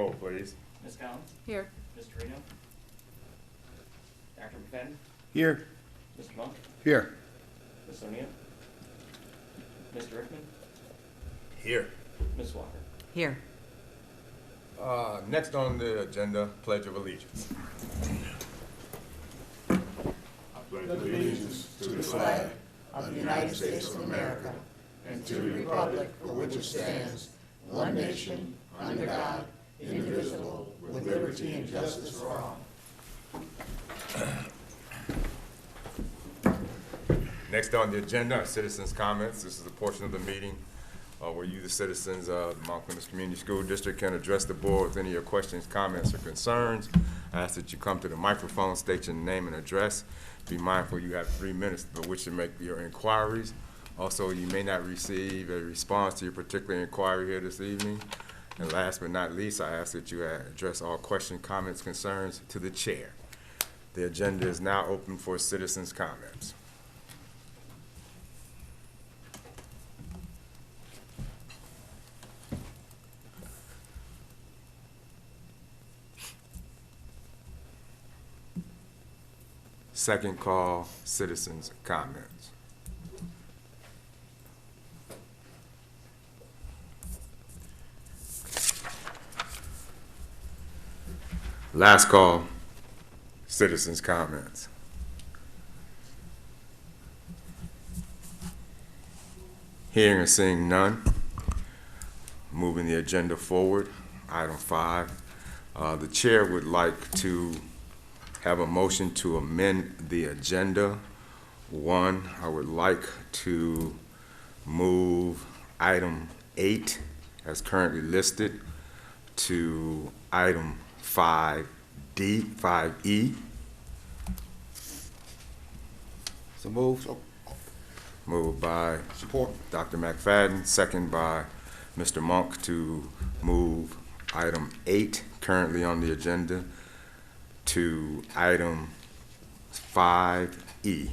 roll, please. Ms. Collins? Here. Mr. Reno? Dr. McFadden? Here. Mr. Monk? Here. Ms. O'Neill? Mr. Rickman? Here. Ms. Walker? Here. Next on the agenda, Pledge of Allegiance. Allegiance to the flag of the United States of America and to the republic for which it stands, one nation, under God, indivisible, with liberty and justice for all. Next on the agenda are citizens' comments. This is a portion of the meeting where you, the citizens of the Mount Clemens Community School District, can address the board with any of your questions, comments, or concerns. I ask that you come to the microphone, state your name and address. Be mindful you have 3 minutes by which to make your inquiries. Also, you may not receive a response to your particular inquiry here this evening. And last but not least, I ask that you address all questions, comments, concerns to the chair. The agenda is now open for citizens' comments. Second call, citizens' comments. Last call, citizens' comments. Hearing and seeing none, moving the agenda forward. Item 5, the chair would like to have a motion to amend the agenda. 1, I would like to move item 8 as currently listed to item 5E. So move. Moved by Support. Dr. McFadden, second by Mr. Monk to move item 8 currently on the agenda to item 5E.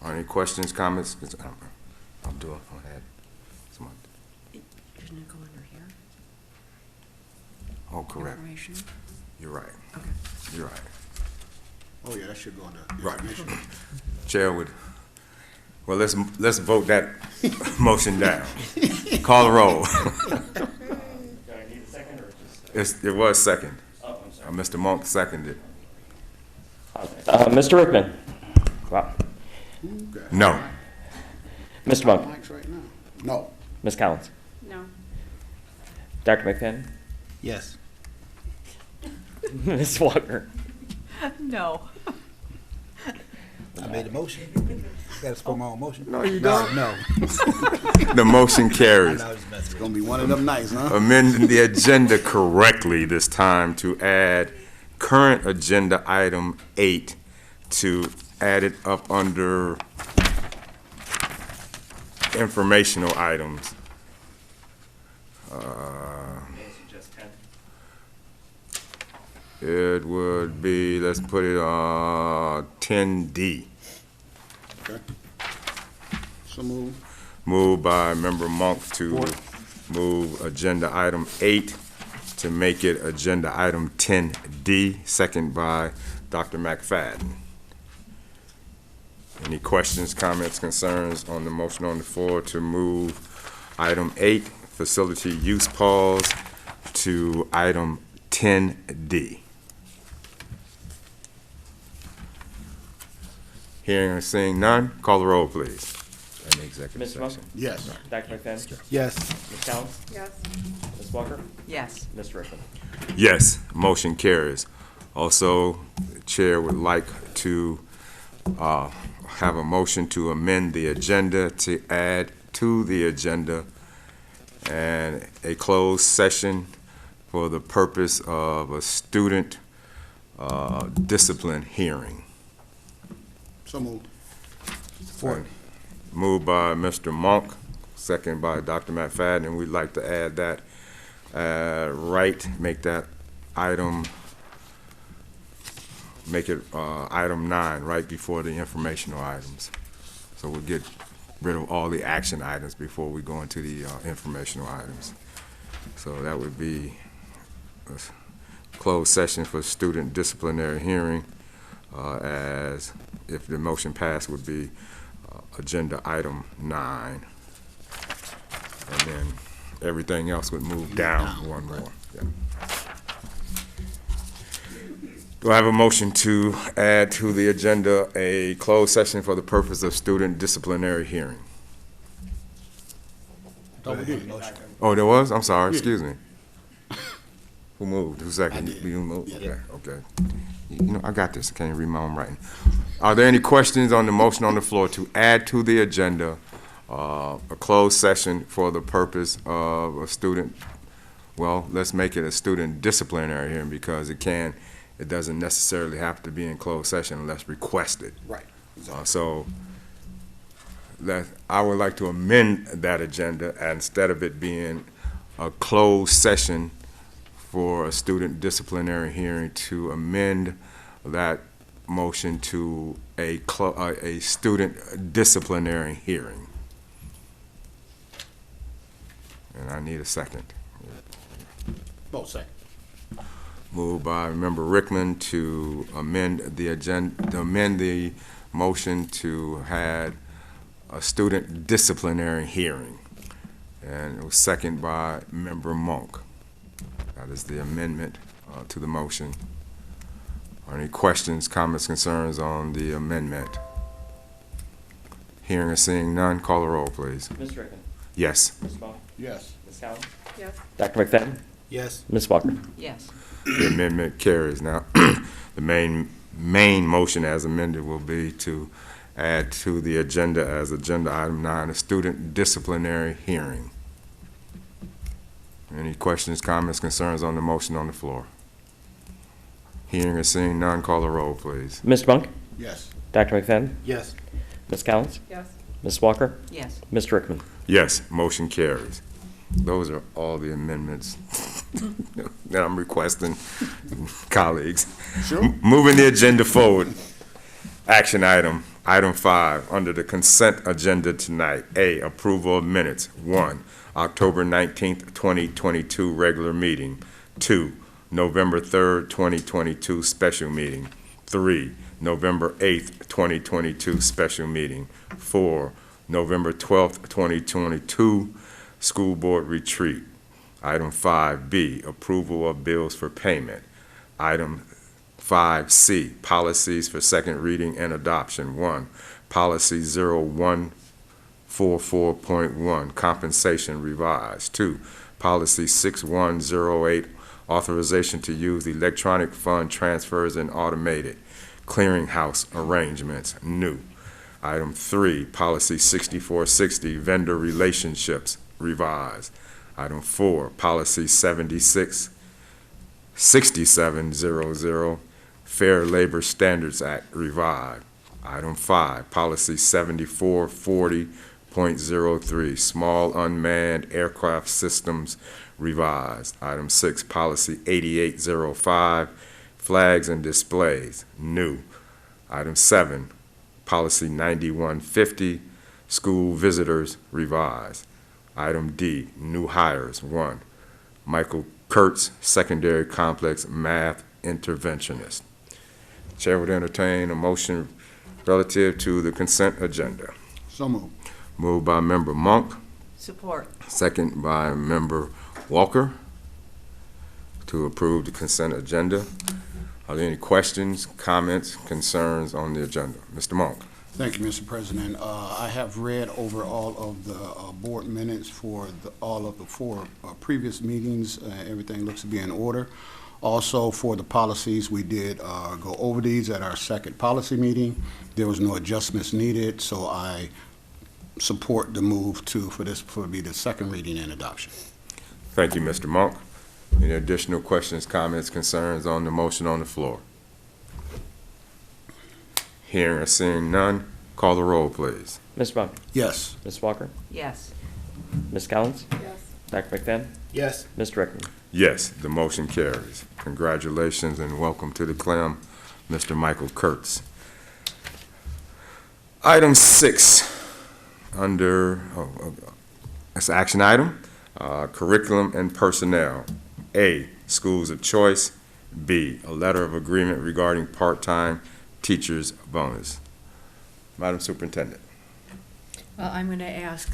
Any questions, comments? I'll do it. Go ahead. Shouldn't it go under here? Oh, correct. Information? You're right. Okay. You're right. Oh, yeah, that should go under Right. information. Chair would, well, let's vote that motion down. Call the roll. Do I need a second or just? It was second. Oh, I'm sorry. Mr. Monk seconded. Mr. Rickman? Wow. Okay. No. Mr. Monk? Mike's right now. No. Ms. Collins? No. Dr. McFadden? Yes. Ms. Walker? No. I made the motion. Gotta support my own motion. No, you don't. No. The motion carries. It's gonna be one of them nights, huh? Amending the agenda correctly this time to add current agenda item 8 to add it up under informational items. It would be, let's put it 10D. Okay. So move. Moved by Member Monk to move agenda item 8 to make it agenda item 10D, second by Dr. McFadden. Any questions, comments, concerns on the motion on the floor to move item 8, facility use pause, to item 10D? Hearing and seeing none, call the roll, please. In the executive Mr. Monk? session. Yes. Dr. McFadden? Yes. Ms. Collins? Yes. Ms. Walker? Yes. Mr. Rickman? Yes, motion carries. Also, the chair would like to have a motion to amend the agenda to add to the agenda and a closed session for the purpose of a student discipline hearing. So moved. Support. Moved by Mr. Monk, second by Dr. McFadden, and we'd like to add that make that item, make it item 9, right before the informational items. So we'll get rid of all the action items before we go into the informational items. So that would be a closed session for student disciplinary hearing, as if the motion passed would be agenda item 9. And then everything else would move down one more. Yeah. Do I have a motion to add to the agenda a closed session for the purpose of student disciplinary hearing? Thought we did a motion. Oh, there was? I'm sorry, excuse me. Who moved? Who seconded? I did. You moved? Yeah. Okay, okay. You know, I got this. I can't read my own writing. Are there any questions on the motion on the floor to add to the agenda a closed session for the purpose of a student, well, let's make it a student disciplinary hearing because it doesn't necessarily have to be in closed session unless requested. Right. So that I would like to amend that agenda, and instead of it being a closed session for a student disciplinary hearing, to amend that motion to a student disciplinary hearing. And I need a second. Both second. Moved by Member Rickman to amend the agenda, to amend the motion to have a student disciplinary hearing. And it was seconded by Member Monk. That is the amendment to the motion. Are any questions, comments, concerns on the amendment? Hearing or seeing none, call the roll, please. Mr. Rickman. Yes. Ms. Monk. Yes. Ms. Collins. Yes. Dr. McFadden. Yes. Ms. Walker. Yes. The amendment carries. Now, the main motion as amended will be to add to the agenda as agenda item 9, a student disciplinary hearing. Any questions, comments, concerns on the motion on the floor? Hearing or seeing none, call the roll, please. Mr. Monk. Yes. Dr. McFadden. Yes. Ms. Collins. Yes. Ms. Walker. Yes. Mr. Rickman. Yes, motion carries. Those are all the amendments that I'm requesting, colleagues. Sure. Moving the agenda forward. Action item 5, under the consent agenda tonight. A, approval of minutes. 1, October 19th, 2022, regular meeting. 2, November 3rd, 2022, special meeting. 3, November 8th, 2022, special meeting. 4, November 12th, 2022, school board retreat. Item 5B, approval of bills for payment. Item 5C, policies for second reading and adoption. 1, policy 0144.1, compensation revised. 2, policy 6108, authorization to use electronic fund transfers and automated clearinghouse arrangements, new. Item 3, policy 6460, vendor relationships, revised. Item 4, policy 6700, Fair Labor Standards Act, revived. Item 5, policy 7440.03, small unmanned aircraft systems, revised. Item 6, policy 8805, flags and displays, new. Item 7, policy 9150, school visitors, revised. Item D, new hires. 1, Michael Kurtz, secondary complex math interventionist. Chair would entertain a motion relative to the consent agenda. So moved. Moved by Member Monk, Support. second by Member Walker to approve the consent agenda. Are there any questions, comments, concerns on the agenda? Mr. Monk. Thank you, Mr. President. I have read over all of the board minutes for all of the 4 previous meetings. Everything looks to be in order. Also, for the policies, we did go over these at our second policy meeting. There was no adjustments needed, so I support the move for be the second reading and adoption. Thank you, Mr. Monk. Any additional questions, comments, concerns on the motion on the floor? Hearing or seeing none, call the roll, please. Mr. Monk. Yes. Ms. Walker. Yes. Ms. Collins. Yes. Dr. McFadden. Yes. Mr. Rickman. Yes, the motion carries. Congratulations and welcome to the Clem, Mr. Michael Kurtz. Item 6, that's an action item. Curriculum and personnel. A, schools of choice. B, a letter of agreement regarding part-time teachers bonus. Madam Superintendent. Well, I'm going to ask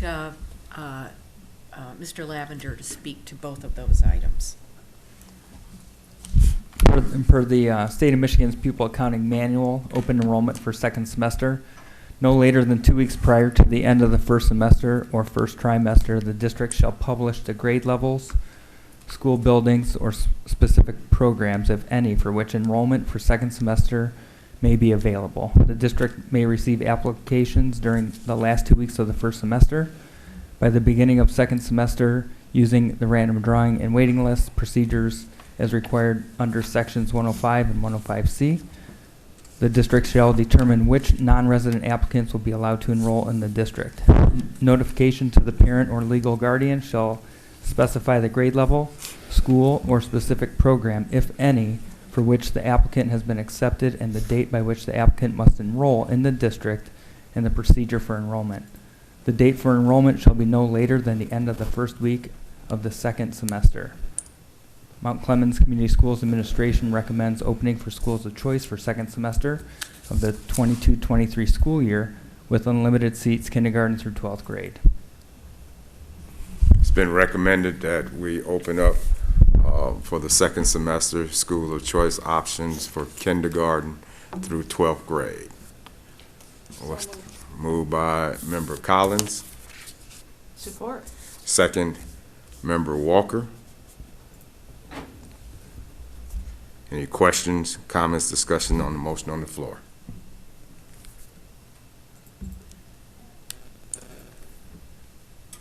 Mr. Lavender to speak to both of those items. Per the State of Michigan's Pupil Accounting Manual, open enrollment for second semester, no later than 2 weeks prior to the end of the first semester or first trimester, the district shall publish the grade levels, school buildings, or specific programs, if any, for which enrollment for second semester may be available. The district may receive applications during the last 2 weeks of the first semester. By the beginning of second semester, using the random drawing and waiting list procedures as required under sections 105 and 105C, the district shall determine which non-resident applicants will be allowed to enroll in the district. Notification to the parent or legal guardian shall specify the grade level, school, or specific program, if any, for which the applicant has been accepted and the date by which the applicant must enroll in the district and the procedure for enrollment. The date for enrollment shall be no later than the end of the first week of the second semester. Mount Clemens Community Schools Administration recommends opening for schools of choice for second semester of the 22-23 school year with unlimited seats kindergarten through 12th grade. It's been recommended that we open up for the second semester school of choice options for kindergarten through 12th grade. Moved by Member Collins. Support. Second, Member Walker. Any questions, comments, discussion on the motion on the floor?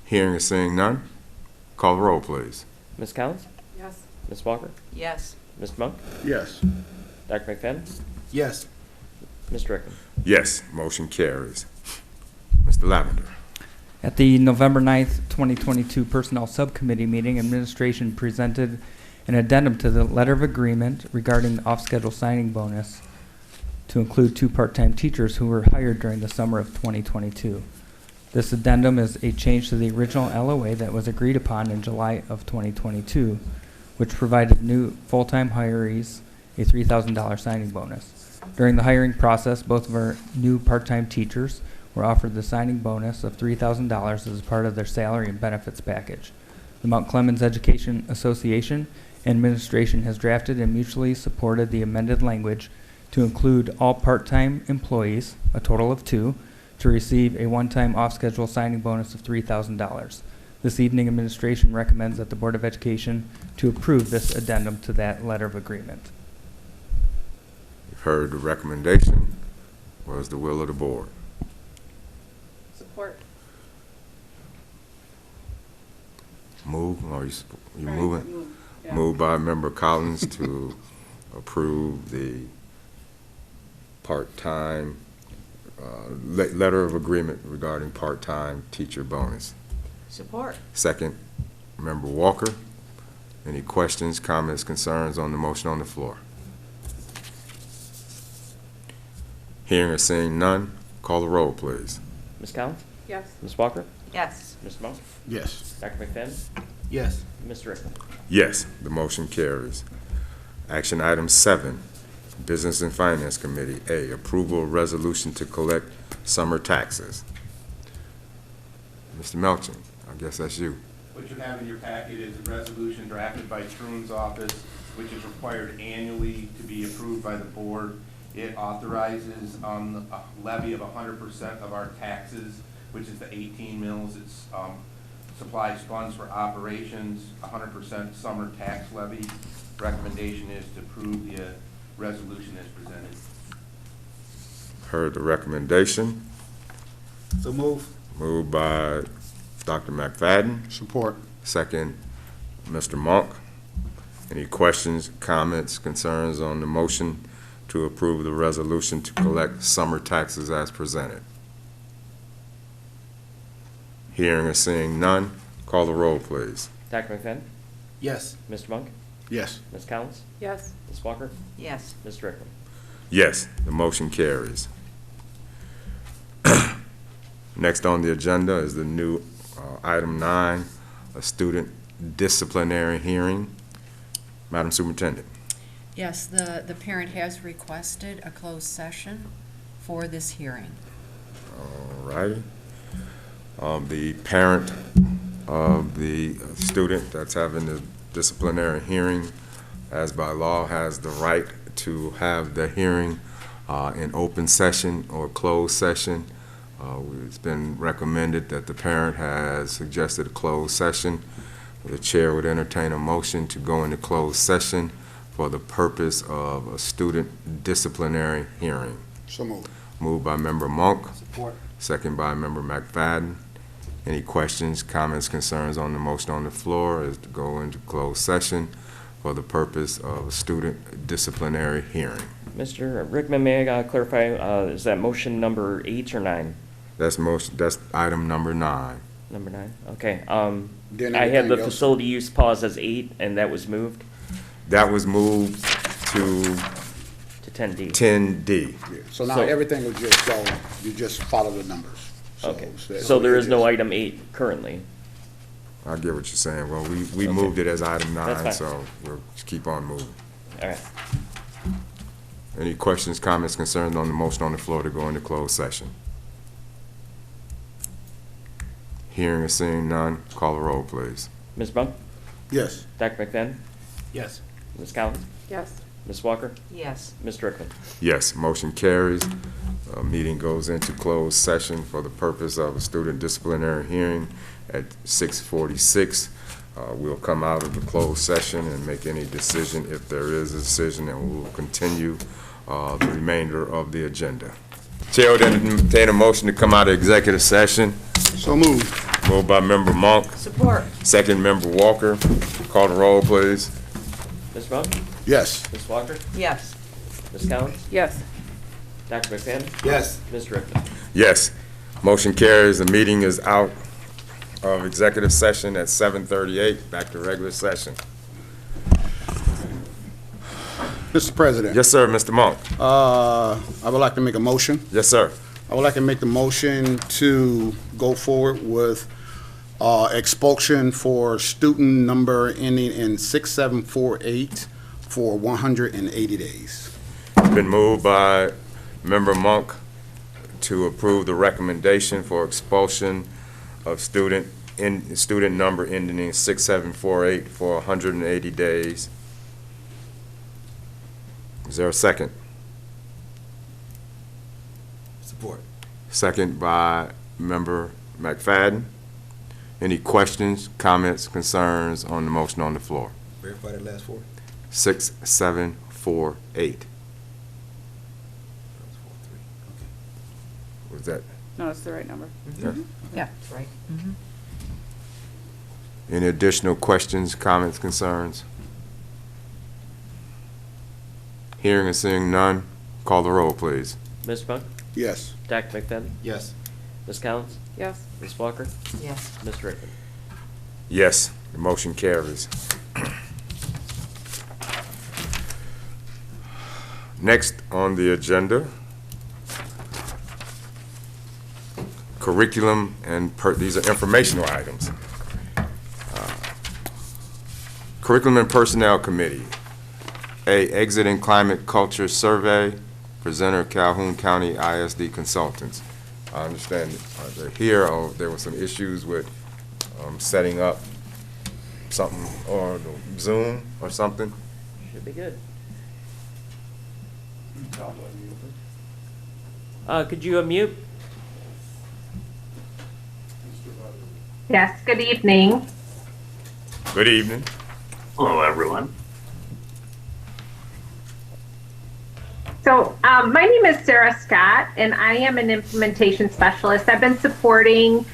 Hearing and seeing none, call the roll, please. Ms. Collins? Yes. Ms. Walker? Yes. Mr. Monk? Yes. Dr. McFadden? Yes. Mr. Rickman? Yes, motion carries. Mr. Lavender. At the November 9th, 2022 Personnel Subcommittee meeting, administration presented an addendum to the letter of agreement regarding the off-schedule signing bonus to include 2 part-time teachers who were hired during the summer of 2022. This addendum is a change to the original LOA that was agreed upon in July of 2022, which provided new full-time hirees a $3,000 signing bonus. During the hiring process, both of our new part-time teachers were offered the signing bonus of $3,000 as part of their salary and benefits package. The Mount Clemens Education Association and administration has drafted and mutually supported the amended language to include all part-time employees, a total of 2, to receive a one-time off-schedule signing bonus of $3,000. This evening, administration recommends that the Board of Education to approve this addendum to that letter of agreement. You've heard the recommendation. What is the will of the board? Support. Move, or you moving? Moved by Member Collins to approve the part-time, letter of agreement regarding part-time teacher bonus. Support. Second, Member Walker. Any questions, comments, concerns on the motion on the floor? Hearing or seeing none, call the roll, please. Ms. Collins? Yes. Ms. Walker? Yes. Mr. Monk? Yes. Dr. McFadden? Yes. Mr. Rickman? Yes, the motion carries. Action item 7, Business and Finance Committee. A, approval of resolution to collect summer taxes. Mr. Melchin, I guess that's you. What you have in your packet is a resolution drafted by Troon's office, which is required annually to be approved by the board. It authorizes a levy of 100% of our taxes, which is the 18 mills. It supplies funds for operations, 100% summer tax levy. Recommendation is to approve the resolution as presented. Heard the recommendation. So move. Moved by Dr. McFadden. Support. Second, Mr. Monk. Any questions, comments, concerns on the motion to approve the resolution to collect summer taxes as presented? Hearing or seeing none, call the roll, please. Dr. McFadden? Yes. Mr. Monk? Yes. Ms. Collins? Yes. Ms. Walker? Yes. Mr. Rickman? Yes, the motion carries. Next on the agenda is the new item 9, a student disciplinary hearing. Madam Superintendent. Yes, the parent has requested a closed session for this hearing. All righty. The parent of the student that's having the disciplinary hearing, as by law, has the right to have the hearing in open session or closed session. It's been recommended that the parent has suggested a closed session. The chair would entertain a motion to go into closed session for the purpose of a student disciplinary hearing. So moved. Moved by Member Monk. Support. Second by Member McFadden. Any questions, comments, concerns on the motion on the floor is to go into closed session for the purpose of a student disciplinary hearing. Mr. Rickman, may I clarify, is that motion number 8 or 9? That's item number 9. Number 9, okay. Then I had the everything else- facility use pause as 8, and that was moved That was moved to to 10D. 10D. Yeah. So now So- everything will just go, you just follow the numbers. Okay, so there is no item 8 currently. I get what you're saying. Well, we moved it as item 9, That's fine. so we'll just keep on moving. All right. Any questions, comments, concerns on the motion on the floor to go into closed session? Hearing or seeing none, call the roll, please. Ms. Monk? Yes. Dr. McFadden? Yes. Ms. Collins? Yes. Ms. Walker? Yes. Mr. Rickman? Yes, motion carries. Meeting goes into closed session for the purpose of a student disciplinary hearing at 6:46. We'll come out of the closed session and make any decision if there is a decision, and we will continue the remainder of the agenda. Chair would entertain a motion to come out of executive session. So moved. Moved by Member Monk, Support. second Member Walker. Call the roll, please. Ms. Monk? Yes. Ms. Walker? Yes. Ms. Collins? Yes. Dr. McFadden? Yes. Mr. Rickman? Yes, motion carries. The meeting is out of executive session at 7:38. Back to regular session. Mr. President. Yes, sir, Mr. Monk. I would like to make a motion. Yes, sir. I would like to make the motion to go forward with expulsion for student number ending in 6748 for 180 days. Been moved by Member Monk to approve the recommendation for expulsion of student number ending in 6748 for 180 days. Is there a second? Support. Second by Member McFadden. Any questions, comments, concerns on the motion on the floor? Verify the last 4. 6748. Was that? No, it's the right number. Yeah. Yeah, that's right. Any additional questions, comments, concerns? Hearing and seeing none, call the roll, please. Ms. Monk? Yes. Dr. McFadden? Yes. Ms. Collins? Yes. Ms. Walker? Yes. Mr. Rickman? Yes, the motion carries. Next on the agenda, curriculum and these are informational items. Curriculum and Personnel Committee, Exit and Climate Culture Survey, presenter Calhoun County ISD Consultants. I understand they're here, or there were some issues with setting up something, or the Zoom or something. Should be good. Could you unmute? Yes, good evening. Good evening. Hello, everyone. So my name is Sarah Scott, and I am an implementation specialist. I've been supporting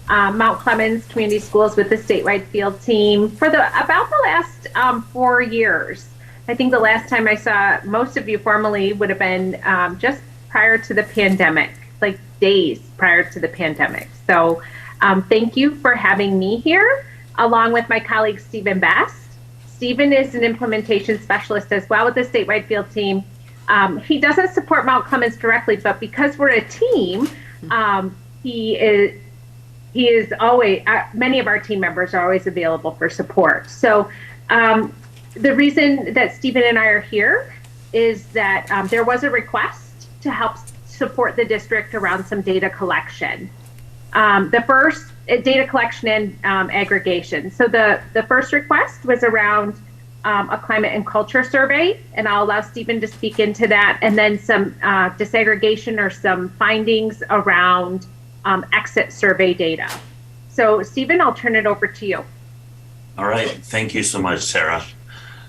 Mount Clemens Community Schools with the statewide field team for about the last 4 years. I think the last time I saw most of you formally would have been just prior to the pandemic, like days prior to the pandemic. So thank you for having me here, along with my colleague Stephen Best. Stephen is an implementation specialist as well with the statewide field team. He doesn't support Mount Clemens directly, but because we're a team, he he is always, many of our team members are always available for support. So the reason that Stephen and I are here is that there was a request to help support the district around some data collection. The first, data collection and aggregation. So the first request was around a climate and culture survey, and I'll allow Stephen to speak into that, and then some disaggregation or some findings around exit survey data. So Stephen, I'll turn it over to you. All right, thank you so much, Sarah.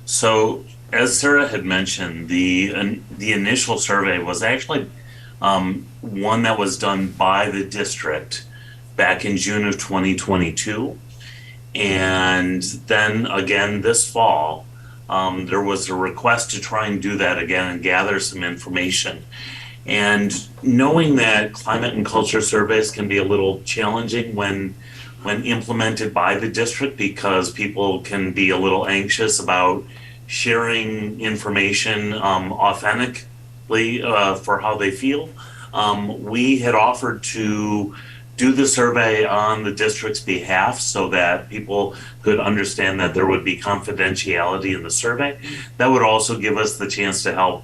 So as Sarah had mentioned, the initial survey was actually one that was done by the district back in June of 2022. And then again this fall, there was a request to try and do that again and gather some information. And knowing that climate and culture surveys can be a little challenging when implemented by the district, because people can be a little anxious about sharing information authentically for how they feel, we had offered to do the survey on the district's behalf so that people could understand that there would be confidentiality in the survey. That would also give us the chance to help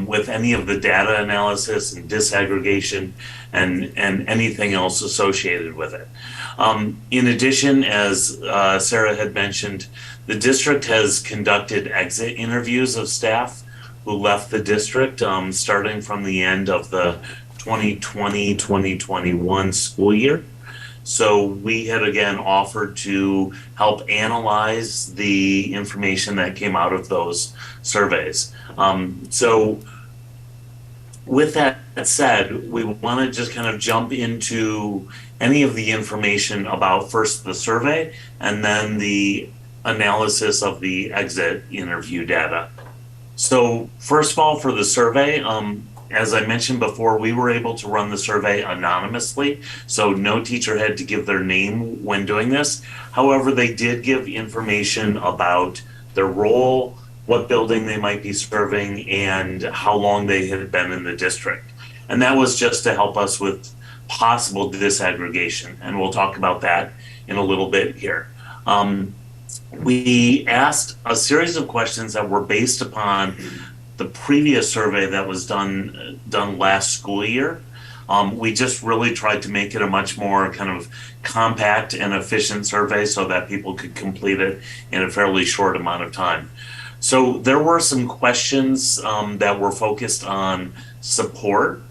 with any of the data analysis and disaggregation and anything else associated with it. In addition, as Sarah had mentioned, the district has conducted exit interviews of staff who left the district starting from the end of the 2020-2021 school year. So we had again offered to help analyze the information that came out of those surveys. So with that said, we want to just kind of jump into any of the information about first the survey and then the analysis of the exit interview data. So first of all, for the survey, as I mentioned before, we were able to run the survey anonymously, so no teacher had to give their name when doing this. However, they did give information about their role, what building they might be serving, and how long they had been in the district. And that was just to help us with possible disaggregation, and we'll talk about that in a little bit here. We asked a series of questions that were based upon the previous survey that was done last school year. We just really tried to make it a much more kind of compact and efficient survey so that people could complete it in a fairly short amount of time. So there were some questions that were focused on support,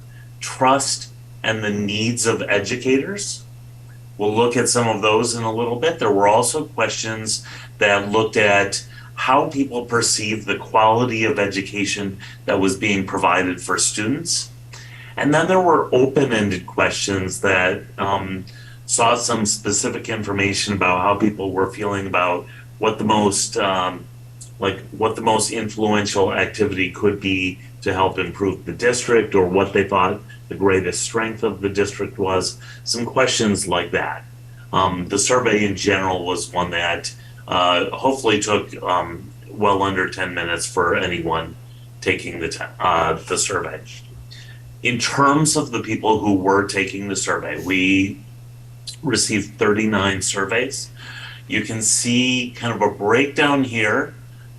trust, and the needs of educators. We'll look at some of those in a little bit. There were also questions that looked at how people perceive the quality of education that was being provided for students. And then there were open-ended questions that saw some specific information about how people were feeling about what the most influential activity could be to help improve the district, or what they thought the greatest strength of the district was. Some questions like that. The survey in general was one that hopefully took well under 10 minutes for anyone taking the survey. In terms of the people who were taking the survey, we received 39 surveys. You can see kind of a breakdown here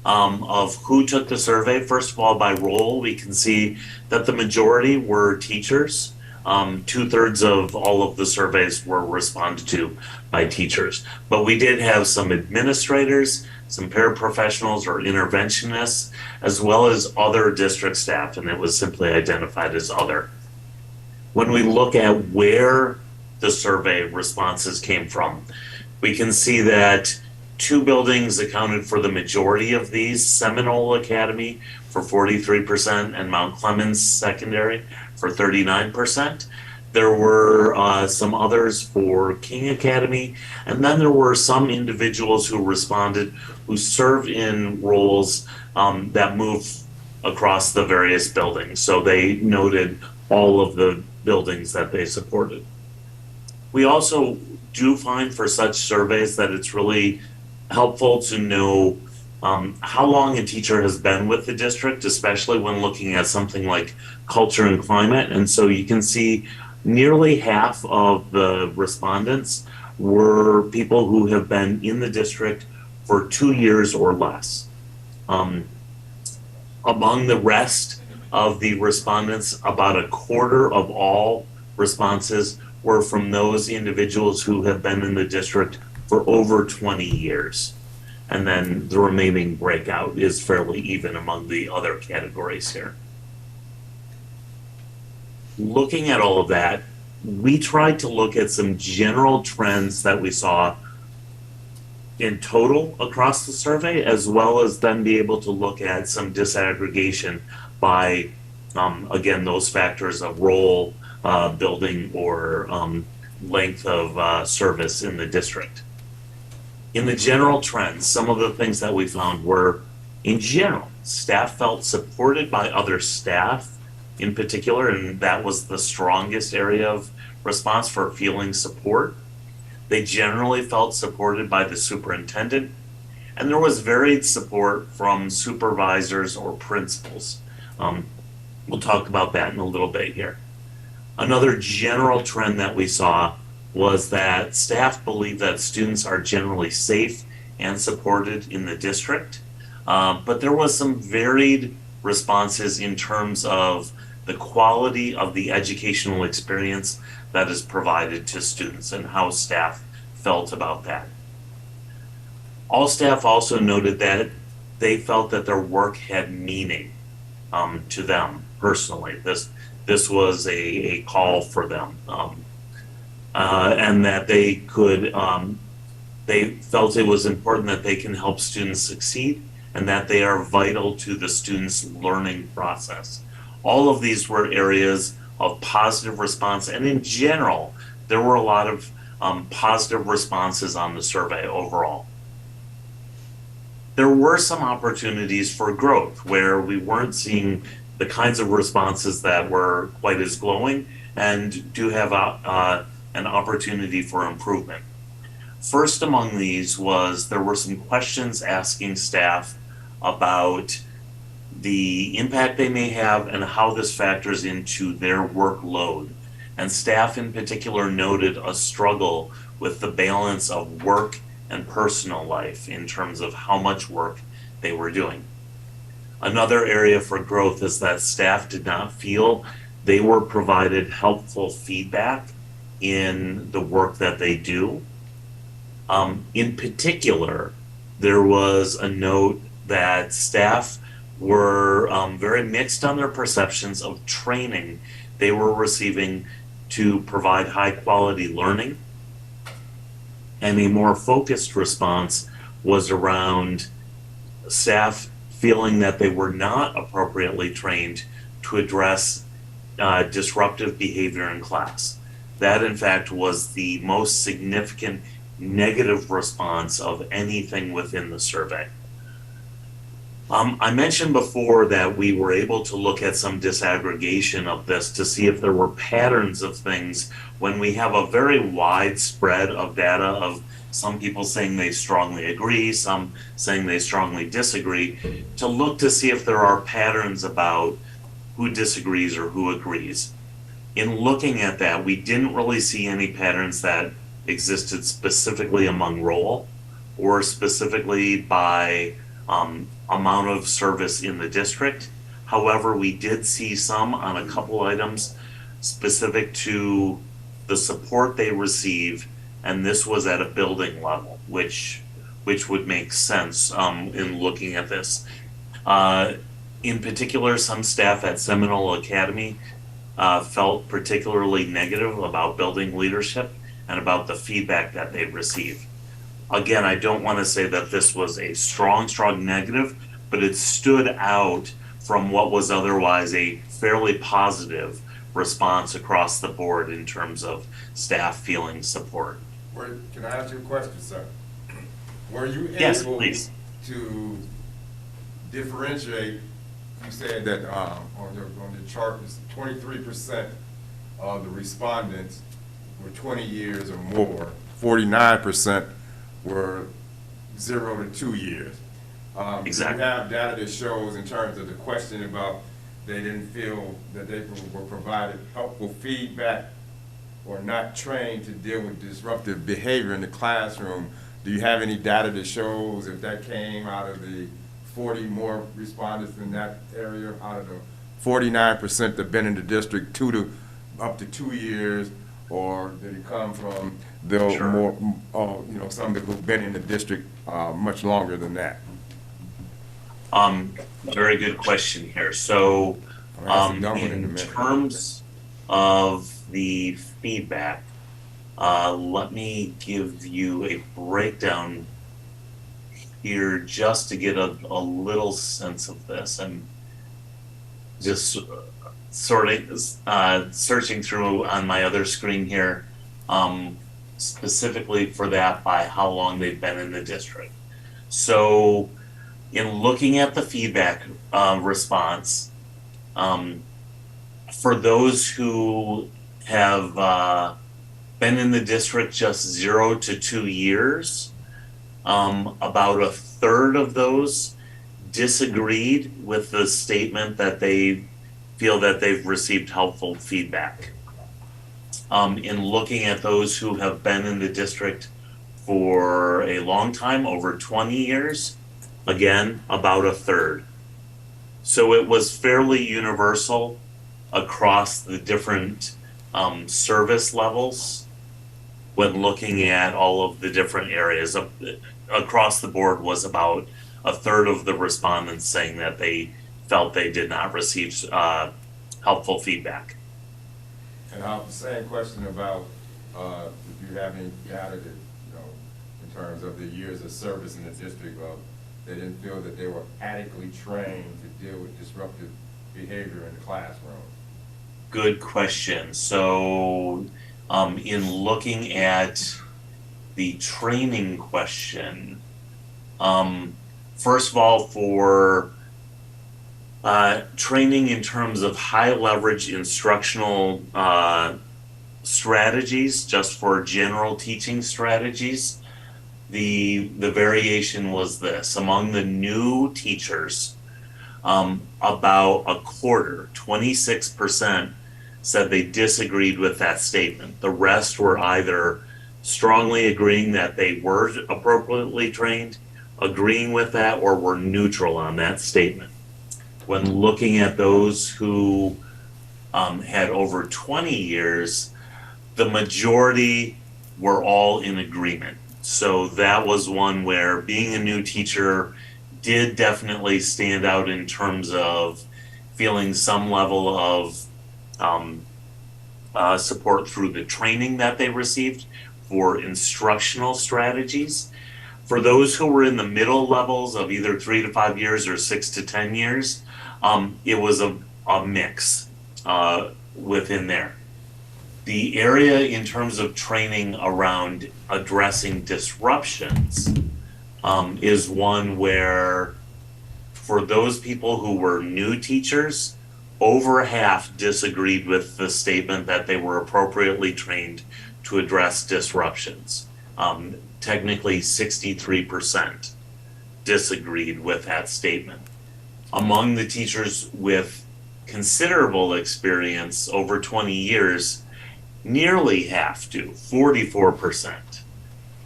of who took the survey. First of all, by role, we can see that the majority were teachers. 2/3 of all of the surveys were responded to by teachers. But we did have some administrators, some paraprofessionals or interventionists, as well as other district staff, and it was simply identified as other. When we look at where the survey responses came from, we can see that 2 buildings accounted for the majority of these: Seminole Academy for 43% and Mount Clemens Secondary for 39%. There were some others for King Academy, and then there were some individuals who responded who served in roles that move across the various buildings. So they noted all of the buildings that they supported. We also do find for such surveys that it's really helpful to know how long a teacher has been with the district, especially when looking at something like culture and climate. And so you can see nearly half of the respondents were people who have been in the district for 2 years or less. Among the rest of the respondents, about a quarter of all responses were from those individuals who have been in the district for over 20 years. And then the remaining breakout is fairly even among the other categories here. Looking at all of that, we tried to look at some general trends that we saw in total across the survey, as well as then be able to look at some disaggregation by, again, those factors of role, building, or length of service in the district. In the general trends, some of the things that we found were, in general, staff felt supported by other staff in particular, and that was the strongest area of response for feeling support. They generally felt supported by the superintendent, and there was varied support from supervisors or principals. We'll talk about that in a little bit here. Another general trend that we saw was that staff believe that students are generally safe and supported in the district, but there was some varied responses in terms of the quality of the educational experience that is provided to students and how staff felt about that. All staff also noted that they felt that their work had meaning to them personally. This was a call for them, and that they could, they felt it was important that they can help students succeed and that they are vital to the students' learning process. All of these were areas of positive response, and in general, there were a lot of positive responses on the survey overall. There were some opportunities for growth where we weren't seeing the kinds of responses that were quite as glowing and do have an opportunity for improvement. First among these was there were some questions asking staff about the impact they may have and how this factors into their workload. And staff in particular noted a struggle with the balance of work and personal life in terms of how much work they were doing. Another area for growth is that staff did not feel they were provided helpful feedback in the work that they do. In particular, there was a note that staff were very mixed on their perceptions of training they were receiving to provide high quality learning. And a more focused response was around staff feeling that they were not appropriately trained to address disruptive behavior in class. That, in fact, was the most significant negative response of anything within the survey. I mentioned before that we were able to look at some disaggregation of this to see if there were patterns of things when we have a very wide spread of data of some people saying they strongly agree, some saying they strongly disagree, to look to see if there are patterns about who disagrees or who agrees. In looking at that, we didn't really see any patterns that existed specifically among role or specifically by amount of service in the district. However, we did see some on a couple items specific to the support they receive, and this was at a building level, which would make sense in looking at this. In particular, some staff at Seminole Academy felt particularly negative about building leadership and about the feedback that they received. Again, I don't want to say that this was a strong negative, but it stood out from what was otherwise a fairly positive response across the board in terms of staff feeling support. Can I ask you a question, sir? Were you Yes, able please. to differentiate? You said that on the chart, 23% of the respondents were 20 years or more. 49% were 0 to 2 years. Exactly. You have data that shows in terms of the question about they didn't feel that they were provided helpful feedback or not trained to deal with disruptive behavior in the classroom. Do you have any data that shows if that came out of the 40 more respondents in that area, out of the 49% that have been in the district up to 2 years, or did it come from the Sure. more, some who've been in the district much longer than that? Very good question here. So, I'm gonna ask the number in a in minute. terms of the feedback, let me give you a breakdown here just to get a little sense of this. I'm just searching through on my other screen here, specifically for that by how long they've been in the district. So, in looking at the feedback response, for those who have been in the district just 0 to 2 years, about a third of those disagreed with the statement that they feel that they've received helpful feedback. In looking at those who have been in the district for a long time, over 20 years, again, about a third. So it was fairly universal across the different service levels when looking at all of the different areas. Across the board was about a third of the respondents saying that they felt they did not receive helpful feedback. And the same question about if you have any data that, in terms of the years of service in the district, they didn't feel that they were adequately trained to deal with disruptive behavior in the classroom. Good question. So, in looking at the training question, first of all, for training in terms of high leverage instructional strategies, just for general teaching strategies, the variation was this. Among the new teachers, about a quarter, 26%, said they disagreed with that statement. The rest were either strongly agreeing that they were appropriately trained, agreeing with that, or were neutral on that statement. When looking at those who had over 20 years, the majority were all in agreement. So that was one where being a new teacher did definitely stand out in terms of feeling some level of support through the training that they received for instructional strategies. For those who were in the middle levels of either 3 to 5 years or 6 to 10 years, it was a mix within there. The area in terms of training around addressing disruptions is one where, for those people who were new teachers, over half disagreed with the statement that they were appropriately trained to address disruptions. Technically, 63% disagreed with that statement. Among the teachers with considerable experience, over 20 years, nearly half do, 44%.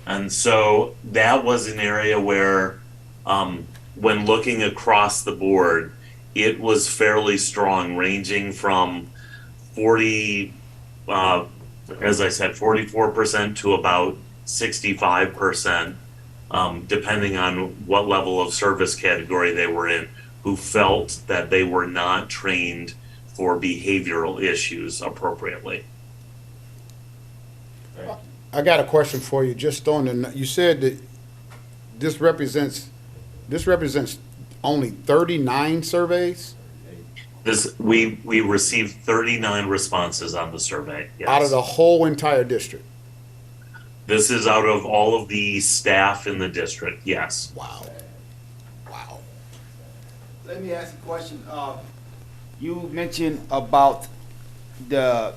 And so that was an area where, when looking across the board, it was fairly strong, ranging from 44% to about 65%, depending on what level of service category they were in, who felt that they were not trained for behavioral issues appropriately. I got a question for you, just on the, you said that this represents only 39 surveys? We received 39 responses on the survey, yes. Out of the whole entire district? This is out of all of the staff in the district, yes. Wow. Wow. Let me ask a question. You mentioned about the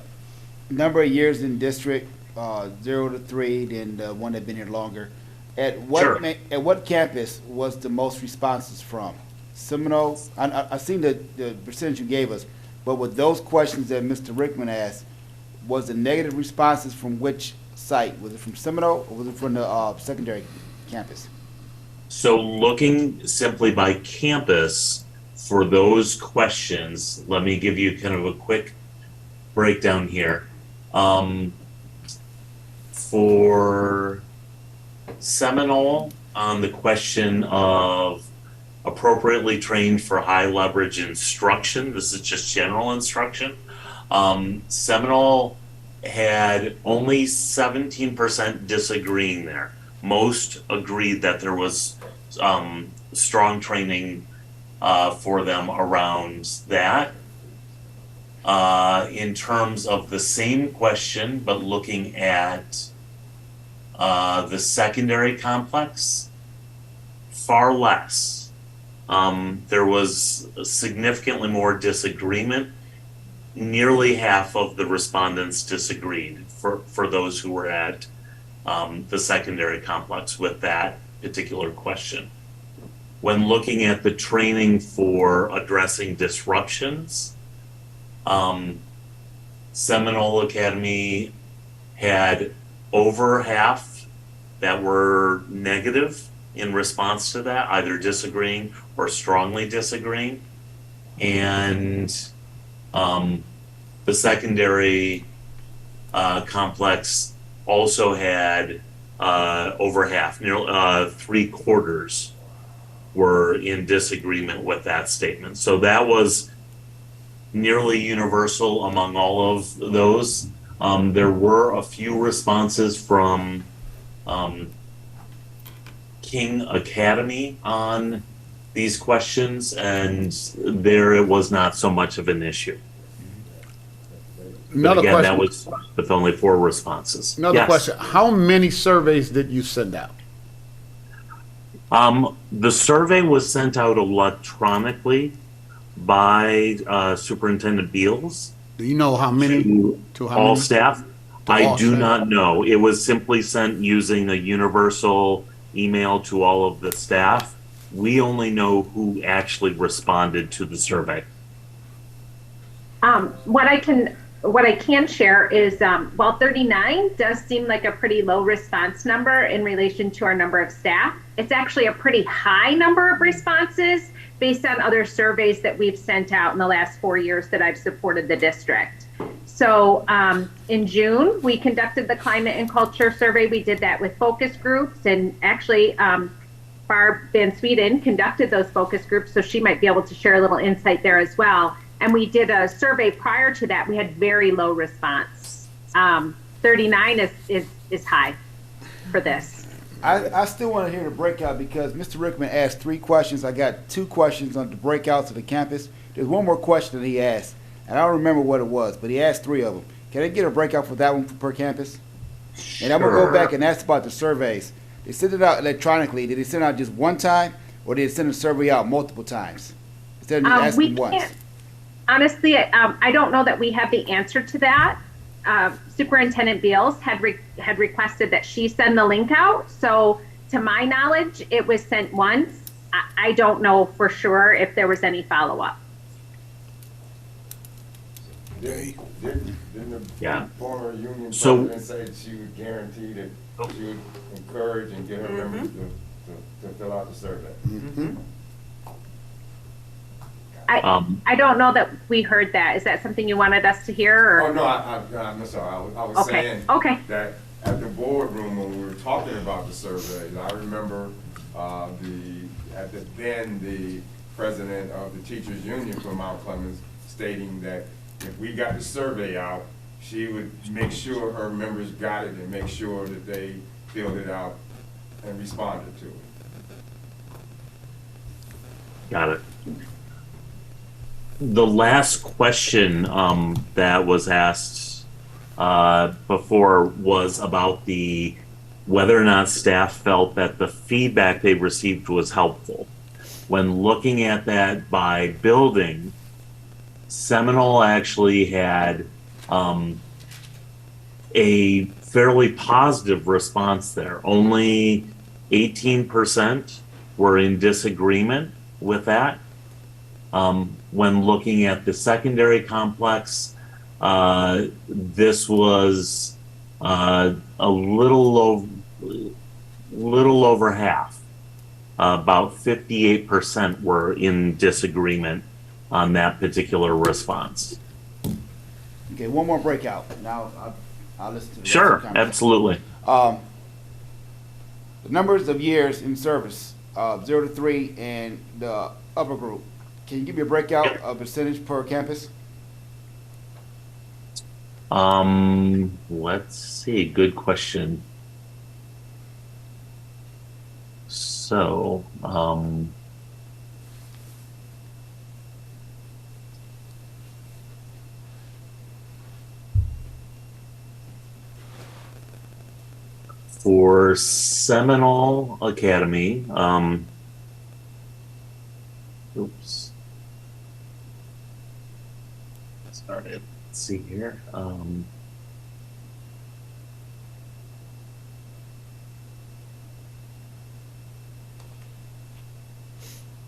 number of years in district, 0 to 3, then the one that been here longer. At what campus was the most responses from? Seminole? I seen the percentage you gave us, but with those questions that Mr. Rickman asked, was the negative responses from which site? Was it from Seminole or was it from the secondary campus? So looking simply by campus for those questions, let me give you kind of a quick breakdown here. For Seminole, on the question of appropriately trained for high leverage instruction, this is just general instruction, Seminole had only 17% disagreeing there. Most agreed that there was strong training for them around that. In terms of the same question, but looking at the secondary complex, far less. There was significantly more disagreement. Nearly half of the respondents disagreed for those who were at the secondary complex with that particular question. When looking at the training for addressing disruptions, Seminole Academy had over half that were negative in response to that, either disagreeing or strongly disagreeing. And the secondary complex also had over half, nearly 3/4 were in disagreement with that statement. So that was nearly universal among all of those. There were a few responses from King Academy on these questions, and there it was not so much of an issue. But again, that was with only 4 responses. Another Yes. question. How many surveys did you send out? The survey was sent out electronically by Superintendent Beals Do you know how many? to how all many? staff. To I all do staff. not know. It was simply sent using a universal email to all of the staff. We only know who actually responded to the survey. What I can share is, while 39 does seem like a pretty low response number in relation to our number of staff, it's actually a pretty high number of responses based on other surveys that we've sent out in the last 4 years that I've supported the district. So in June, we conducted the climate and culture survey. We did that with focus groups, and actually Barb Van Sweden conducted those focus groups, so she might be able to share a little insight there as well. And we did a survey prior to that. We had very low response. 39 is high for this. I still want to hear the breakout because Mr. Rickman asked 3 questions. I got 2 questions on the breakouts of the campus. There's one more question that he asked, and I don't remember what it was, but he asked 3 of them. Can I get a breakout for that one per campus? And I'm going to go back and ask about the surveys. They sent it out electronically. Did they send it out just one time, or did they send a survey out multiple times? Instead of just asking once. Honestly, I don't know that we have the answer to that. Superintendent Beals had requested that she send the link out. So to my knowledge, it was sent once. I don't know for sure if there was any follow-up. Didn't Yeah. the former union So- president say that she would guarantee that she would encourage and get her members to fill out the survey? I don't know that we heard that. Is that something you wanted us to hear? Or? Oh, no, I'm sorry. I was Okay, saying okay. that at the boardroom when we were talking about the surveys, I remember the president of the teachers union for Mount Clemens stating that if we got the survey out, she would make sure her members got it and make sure that they filled it out and responded to it. Got it. The last question that was asked before was about whether or not staff felt that the feedback they received was helpful. When looking at that by building, Seminole actually had a fairly positive response there. Only 18% were in disagreement with that. When looking at the secondary complex, This was a little over half. About 58% were in disagreement on that particular response. Okay, one more breakout. Now I'll listen to the rest of Sure, the conversation. absolutely. The numbers of years in service, 0 to 3, and the upper group. Can you give me a breakout of percentage per campus? Let's see. Good question. So, for Seminole Academy, oops. Sorry, let's see here.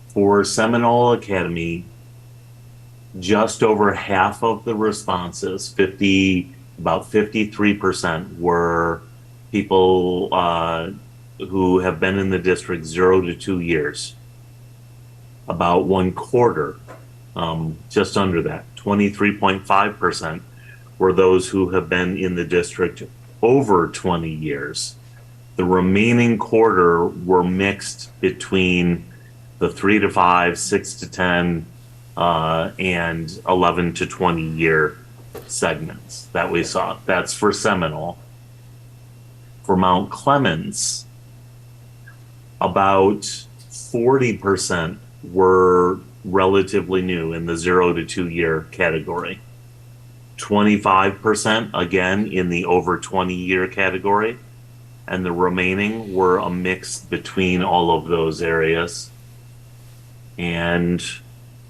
For Seminole Academy, just over half of the responses, about 53%, were people who have been in the district 0 to 2 years. About 1/4, just under that, 23.5%, were those who have been in the district over 20 years. The remaining quarter were mixed between the 3 to 5, 6 to 10, and 11 to 20 year segments that we saw. That's for Seminole. For Mount Clemens, about 40% were relatively new in the 0 to 2 year category. 25% again in the over 20 year category, and the remaining were a mix between all of those areas. And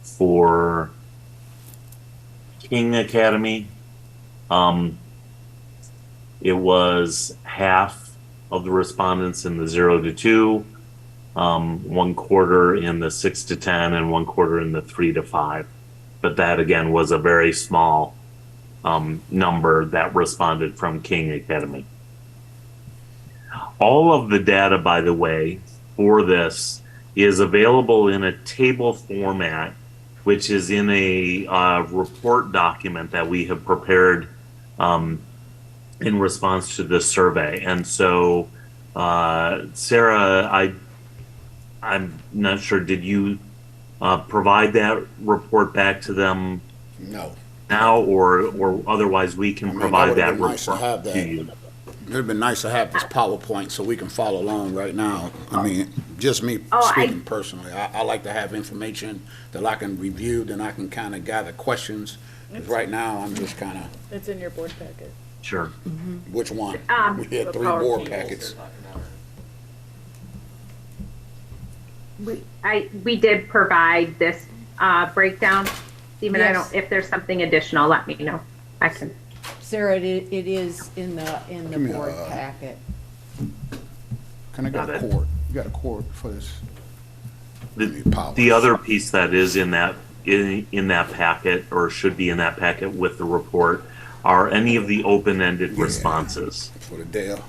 for King Academy, it was half of the respondents in the 0 to 2, 1/4 in the 6 to 10, and 1/4 in the 3 to 5. But that again was a very small number that responded from King Academy. All of the data, by the way, for this is available in a table format, which is in a report document that we have prepared in response to this survey. And so, Sarah, I'm not sure, did you provide that report back to them No. now, or otherwise we can provide that would've been nice to report have to that. you? It'd been nice to have this PowerPoint so we can follow along right now. I mean, just me Oh, speaking personally, I like to have information that I can review, then I can kind of gather questions. 'Cause right now, I'm just kind of, It's in your board packet. Sure. which one? We had The 3 board PowerPoint. packets. We did provide this breakdown. Steven, I Yes. don't, if there's something additional, let me know. I can. Sarah, it is in the Give me board a- packet. Can I get Got a it. cord? You got a cord for this? The other piece that is in that packet, or should be in that packet with the report, are any of the open-ended responses. For the Dale.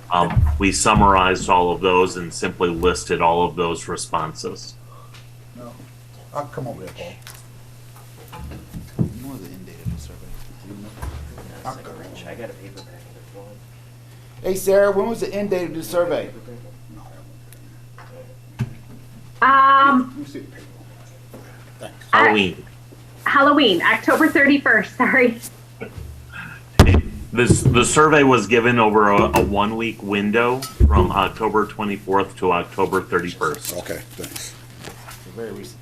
We summarized all of those and simply listed all of those responses. No. I'll come over there, Paul. When was the end date of the survey? I got a paper packet if you want. Hey, Sarah, when was the end date of the survey? Let me see the paper. Thanks. Halloween. Halloween, October 31st, sorry. The survey was given over a 1-week window from October 24th to October 31st. Okay, thanks. Very recent.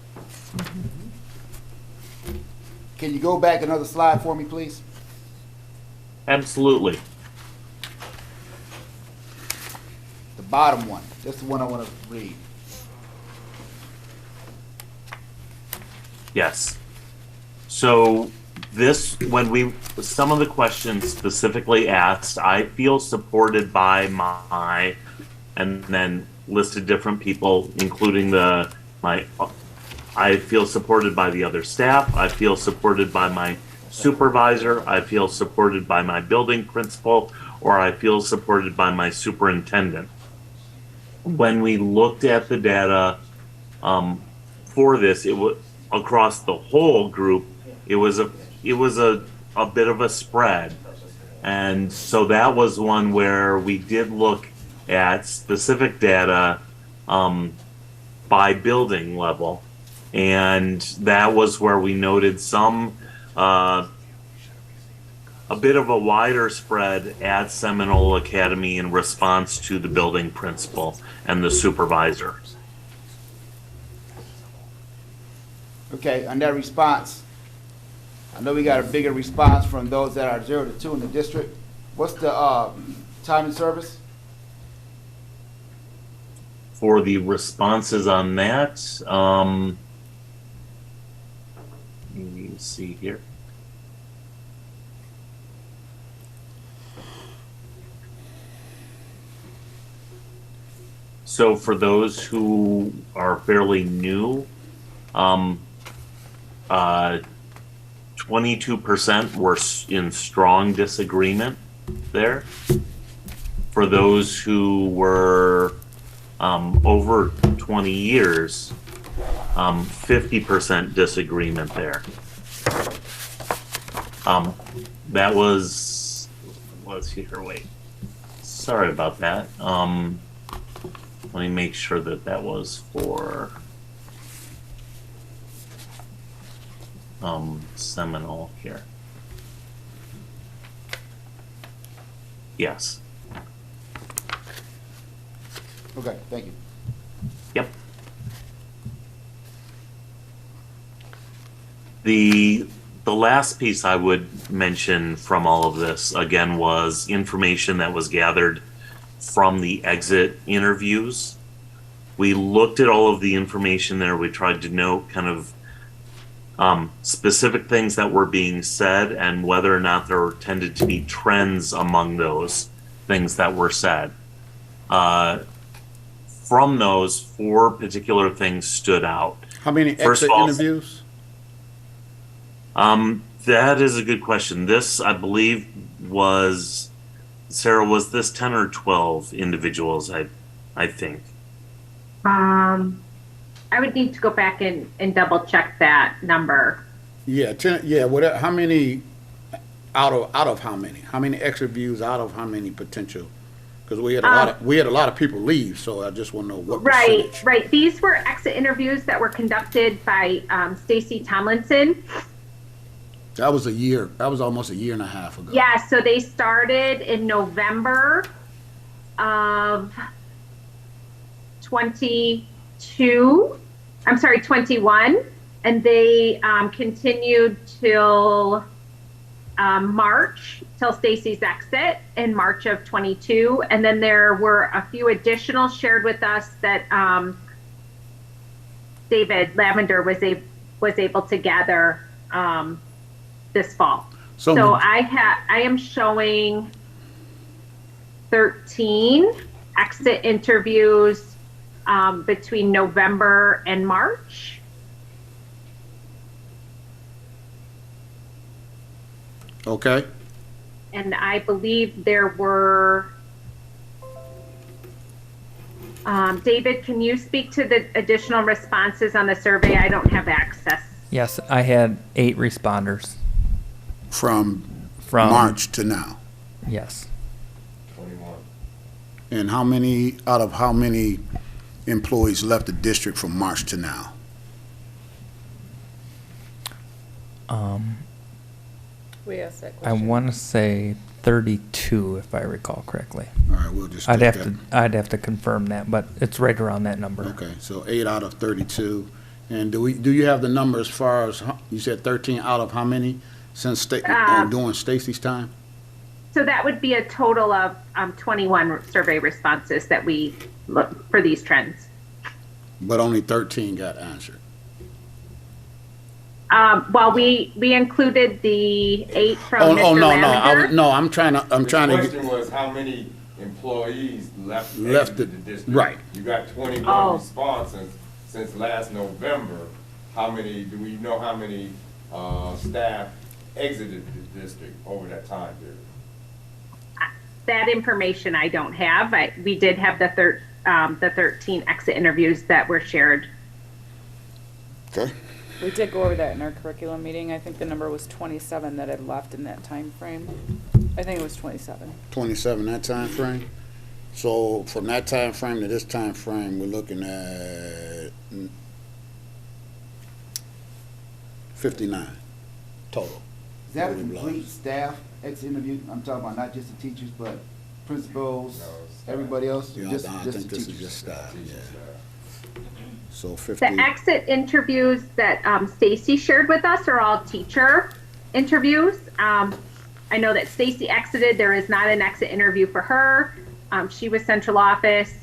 Can you go back another slide for me, please? Absolutely. The bottom one. That's the one I want to read. Yes. So some of the questions specifically asked, I feel supported by and then listed different people, including I feel supported by the other staff. I feel supported by my supervisor, I feel supported by my building principal, or I feel supported by my superintendent. When we looked at the data for this, it was across the whole group. It was a bit of a spread, and so that was one where we did look at specific data by building level, and that was where we noted some a bit of a wider spread at Seminole Academy in response to the building principal and the supervisor. Okay, on that response, I know we got a bigger response from those that are 0 to 2 in the district. What's the time and service? For the responses on that, let me see here. So for those who are fairly new, 22% were in strong disagreement there. For those who were over 20 years, 50% disagreement there. That was, let's see here, wait. Sorry about that. Let me make sure that that was for Seminole here. Yes. Okay, thank you. Yep. The last piece I would mention from all of this, again, was information that was gathered from the exit interviews. We looked at all of the information there. We tried to note kind of specific things that were being said and whether or not there tended to be trends among those things that were said. From those, 4 particular things stood out. How many First exit of all, interviews? That is a good question. This, I believe, was, Sarah, was this 10 or 12 individuals, I think? I would need to go back and double check that number. Yeah, 10, yeah, whatever, how many, out of how many? How many exit views out of how many potential? Because we had a lot of people leave, so I just want to know what percentage. Right. These were exit interviews that were conducted by Stacy Tomlinson. That was almost a year and a half ago. Yeah, so they started in November of 21, and they continued till March, till Stacy's exit in March of 22, and then there were a few additional shared with us that David Lavender was able to gather this fall. So I am showing 13 exit interviews between November and March. Okay. And I believe there were, David, can you speak to the additional responses on the survey? I don't have access. Yes, I had 8 responders. From March to now. Yes. 21. And how many, out of how many employees left the district from March to now? We asked that I question. want to say 32, if I recall correctly. All right, we'll just I'd take have that. I'd have to confirm that, but it's right around that number. Okay, so 8 out of 32. And do you have the number as far as, you said 13 out of how many since during Stacy's time? So that would be a total of 21 survey responses that we look for these trends. But only 13 got answered. Well, we included the 8 from Mr. Lavender. No, I'm trying to The get, question was how many employees left the the district? right. You got 21 Oh. responses since last November. How many, do we know how many staff exited the district over that time period? That information I don't have. We did have the 13 exit interviews that were shared. Okay. We did go over that in our curriculum meeting. I think the number was 27 that had left in that time frame. I think it was 27. 27, that time frame. So from that time frame to this time frame, we're looking at 59 total. Is that a We've complete lost. staff exit interview? I'm talking about not just the teachers, but principals, No, it's- everybody else? Yeah, Just I the think this is teachers. just staff, yeah. So The 50, exit interviews that Stacy shared with us are all teacher interviews. I know that Stacy exited. There is not an exit interview for her. She was central office.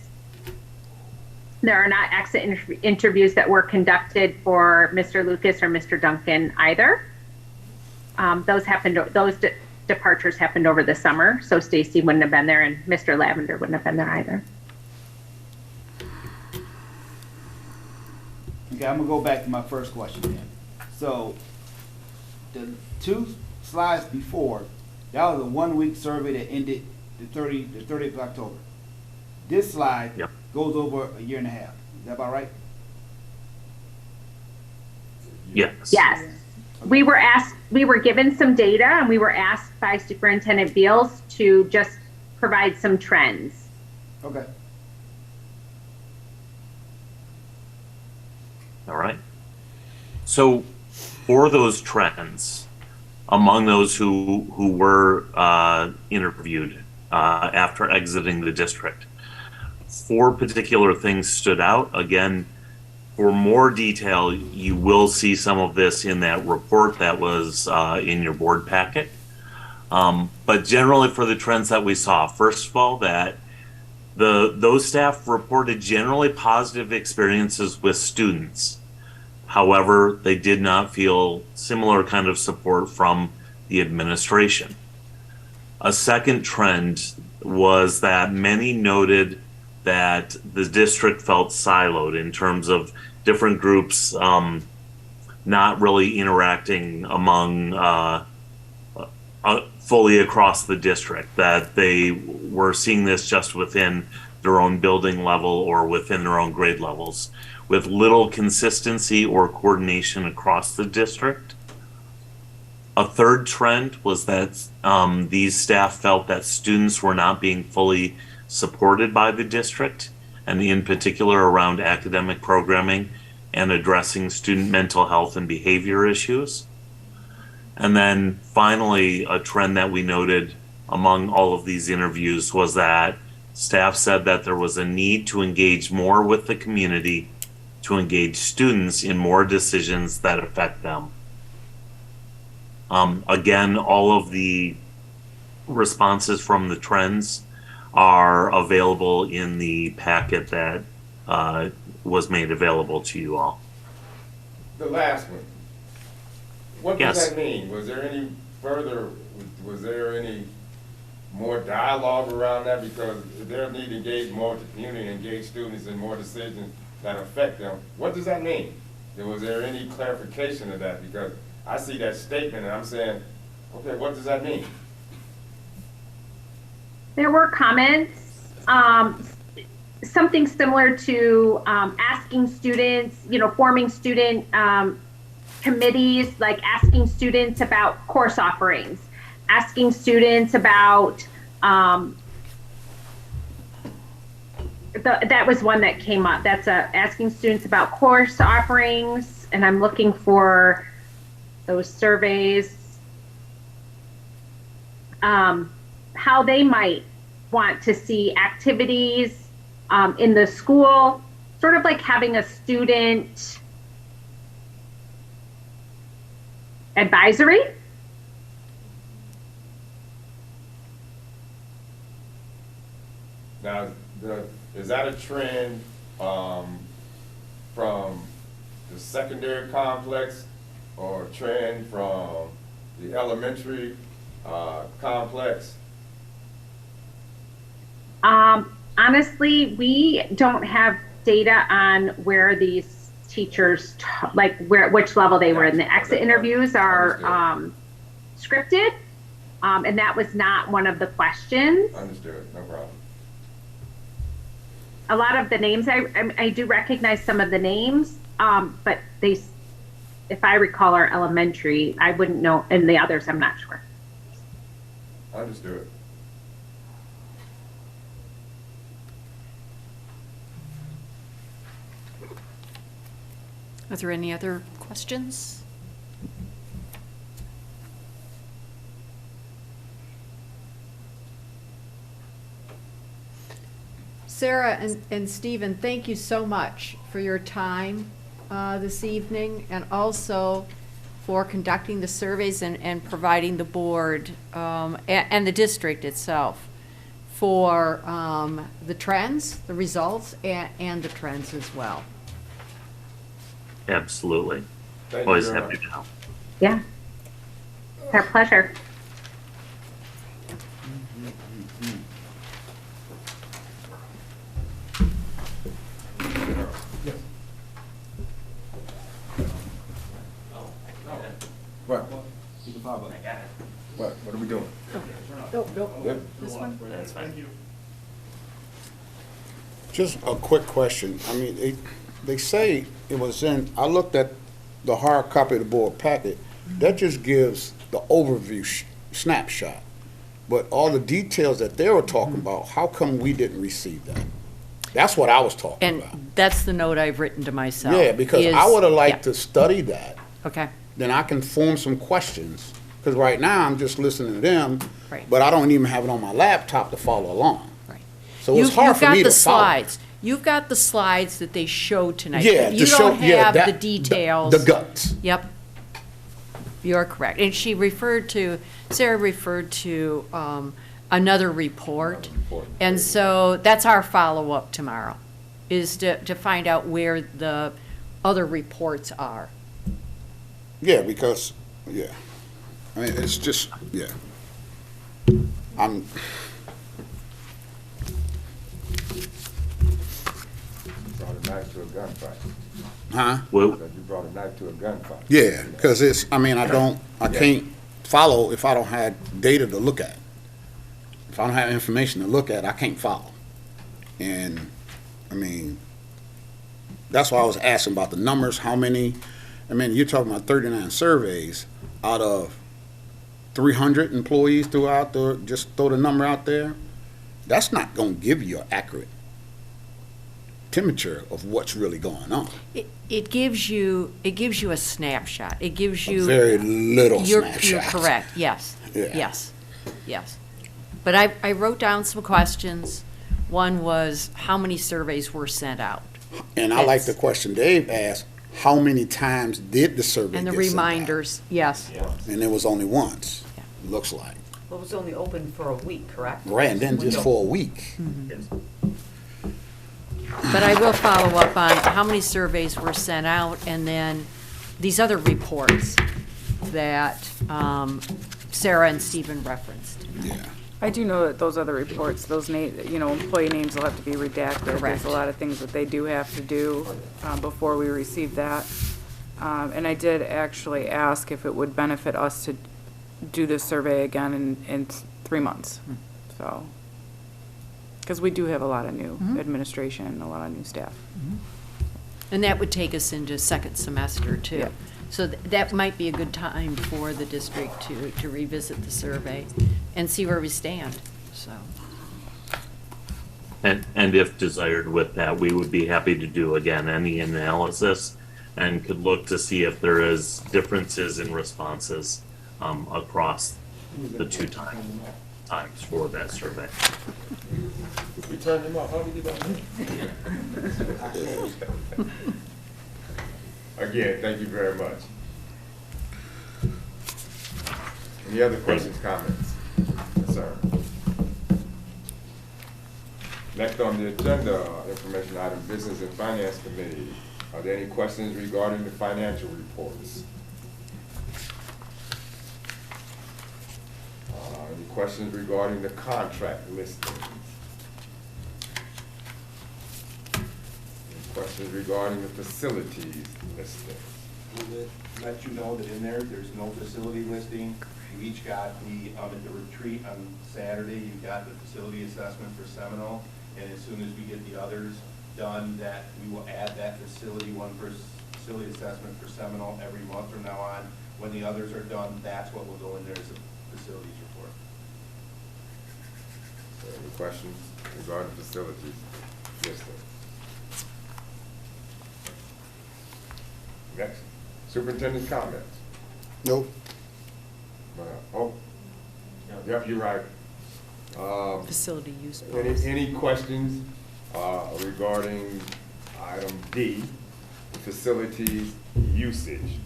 There are not exit interviews that were conducted for Mr. Lucas or Mr. Duncan either. Those departures happened over the summer, so Stacy wouldn't have been there and Mr. Lavender wouldn't have been there either. Okay, I'm gonna go back to my first question then. So, the 2 slides before, that was a 1-week survey that ended the 30th of October. This slide Yep. goes over a year and a half. Is that about right? Yes. Yes. We were given some data and we were asked by Superintendent Beals to just provide some trends. Okay. All right. So for those trends, among those who were interviewed after exiting the district, 4 particular things stood out. Again, for more detail, you will see some of this in that report that was in your board packet. But generally for the trends that we saw, first of all, that those staff reported generally positive experiences with students. However, they did not feel similar kind of support from the administration. A second trend was that many noted that the district felt siloed in terms of different groups not really interacting among fully across the district, that they were seeing this just within their own building level or within their own grade levels, with little consistency or coordination across the district. A third trend was that these staff felt that students were not being fully supported by the district, and in particular around academic programming and addressing student mental health and behavior issues. And then finally, a trend that we noted among all of these interviews was that staff said that there was a need to engage more with the community, to engage students in more decisions that affect them. Again, all of the responses from the trends are available in the packet that was made available to you all. The last one. What does Yes. that mean? Was there any more dialogue around that? Because they'll need to engage more with the community, engage students in more decisions that affect them. What does that mean? Was there any clarification of that? Because I see that statement and I'm saying, okay, what does that mean? There were comments, something similar to asking students, forming student committees, like asking students about course offerings, asking students about, that was one that came up. That's asking students about course offerings, and I'm looking for those surveys. How they might want to see activities in the school, sort of like having a student advisory. Now, is that a trend from the secondary complex or a trend from the elementary complex? Honestly, we don't have data on where these teachers, which level they were in. The exit interviews are scripted, and that was not one of the questions. Understood, no problem. A lot of the names, I do recognize some of the names, but they, if I recall, are elementary. I wouldn't know, and the others, I'm not sure. Understood. Are there any other questions? Sarah and Stephen, thank you so much for your time this evening, and also for conducting the surveys and providing the board and the district itself for the trends, the results, and the trends as well. Absolutely. Thank you Always very happy much. to help. Yeah. It's our pleasure. What? What are we doing? Good? This one? That's fine. Just a quick question. I mean, they say it was in, I looked at the hard copy of the board packet. That just gives the overview snapshot. But all the details that they were talking about, how come we didn't receive that? That's what I was talking about. And that's the note I've written to myself. Yeah, because I is- would have liked yeah. to study that. Okay, Then I can form some questions. Because right now, I'm just listening to them, Right. but I don't even have it on my laptop to follow along. right. So it's hard for me to follow. You've got the slides that they showed tonight. Yeah, You to show, don't yeah, have the that, details. the guts. Yep. You're correct. And Sarah referred to another report. And so that's our follow-up tomorrow, is to find out where the other reports are. Yeah, because, yeah. I mean, it's just, yeah. I'm, Brought a knife to a gunfight. huh? Well, Said you brought a knife to a gunfight. Yeah, because it's, I mean, I can't follow if I don't have data to look at. If I don't have information to look at, I can't follow. And, I mean, that's why I was asking about the numbers, how many, I mean, you're talking about 39 surveys out of 300 employees throughout just throw the number out there. That's not gonna give you an accurate temperature of what's really going on. It gives you a snapshot. It gives A you. very little You're snapshot. correct, yes, Yeah. yes. But I wrote down some questions. One was, how many surveys were sent out? And I like the That's- question Dave asked, how many times did the survey And the get sent out? reminders, yes. And it was only once, Yeah. looks like. Well, it was only open for a week, correct? Right, and then just for a week. But I will follow up on how many surveys were sent out, and then these other reports that Sarah and Stephen referenced. Yeah. I do know that those other reports, those employee names will have to be redacted. Correct. There's a lot of things that they do have to do before we receive that. And I did actually ask if it would benefit us to do this survey again in 3 months, so. Because we do have a lot of new administration and a lot of new staff. And that would take us into second semester, too. Yeah. So that might be a good time for the district to revisit the survey and see where we stand, so. and if desired with that, we would be happy to do, again, any analysis and could look to see if there is differences in responses across the two times for that survey. We turned him off, how we get Again, thank you very much. Any other questions, comments, concerns? Next on the agenda, information item, Business and Finance Committee. Are there any questions regarding the financial reports? Any questions regarding the contract listings? Any questions regarding the facilities listing? We'll let you know that in there's no facility listing. You each got at the retreat on Saturday, you got the facility assessment for Seminole, and as soon as we get the others done, that we will add that facility assessment for Seminole every month from now on. When the others are done, that's what will go in there as a facilities report. Any questions regarding facilities? Yes, sir. Next, superintendent's comments. Nope. Oh, yep, you're right. Facility use Any policy. questions regarding item D, facilities usage?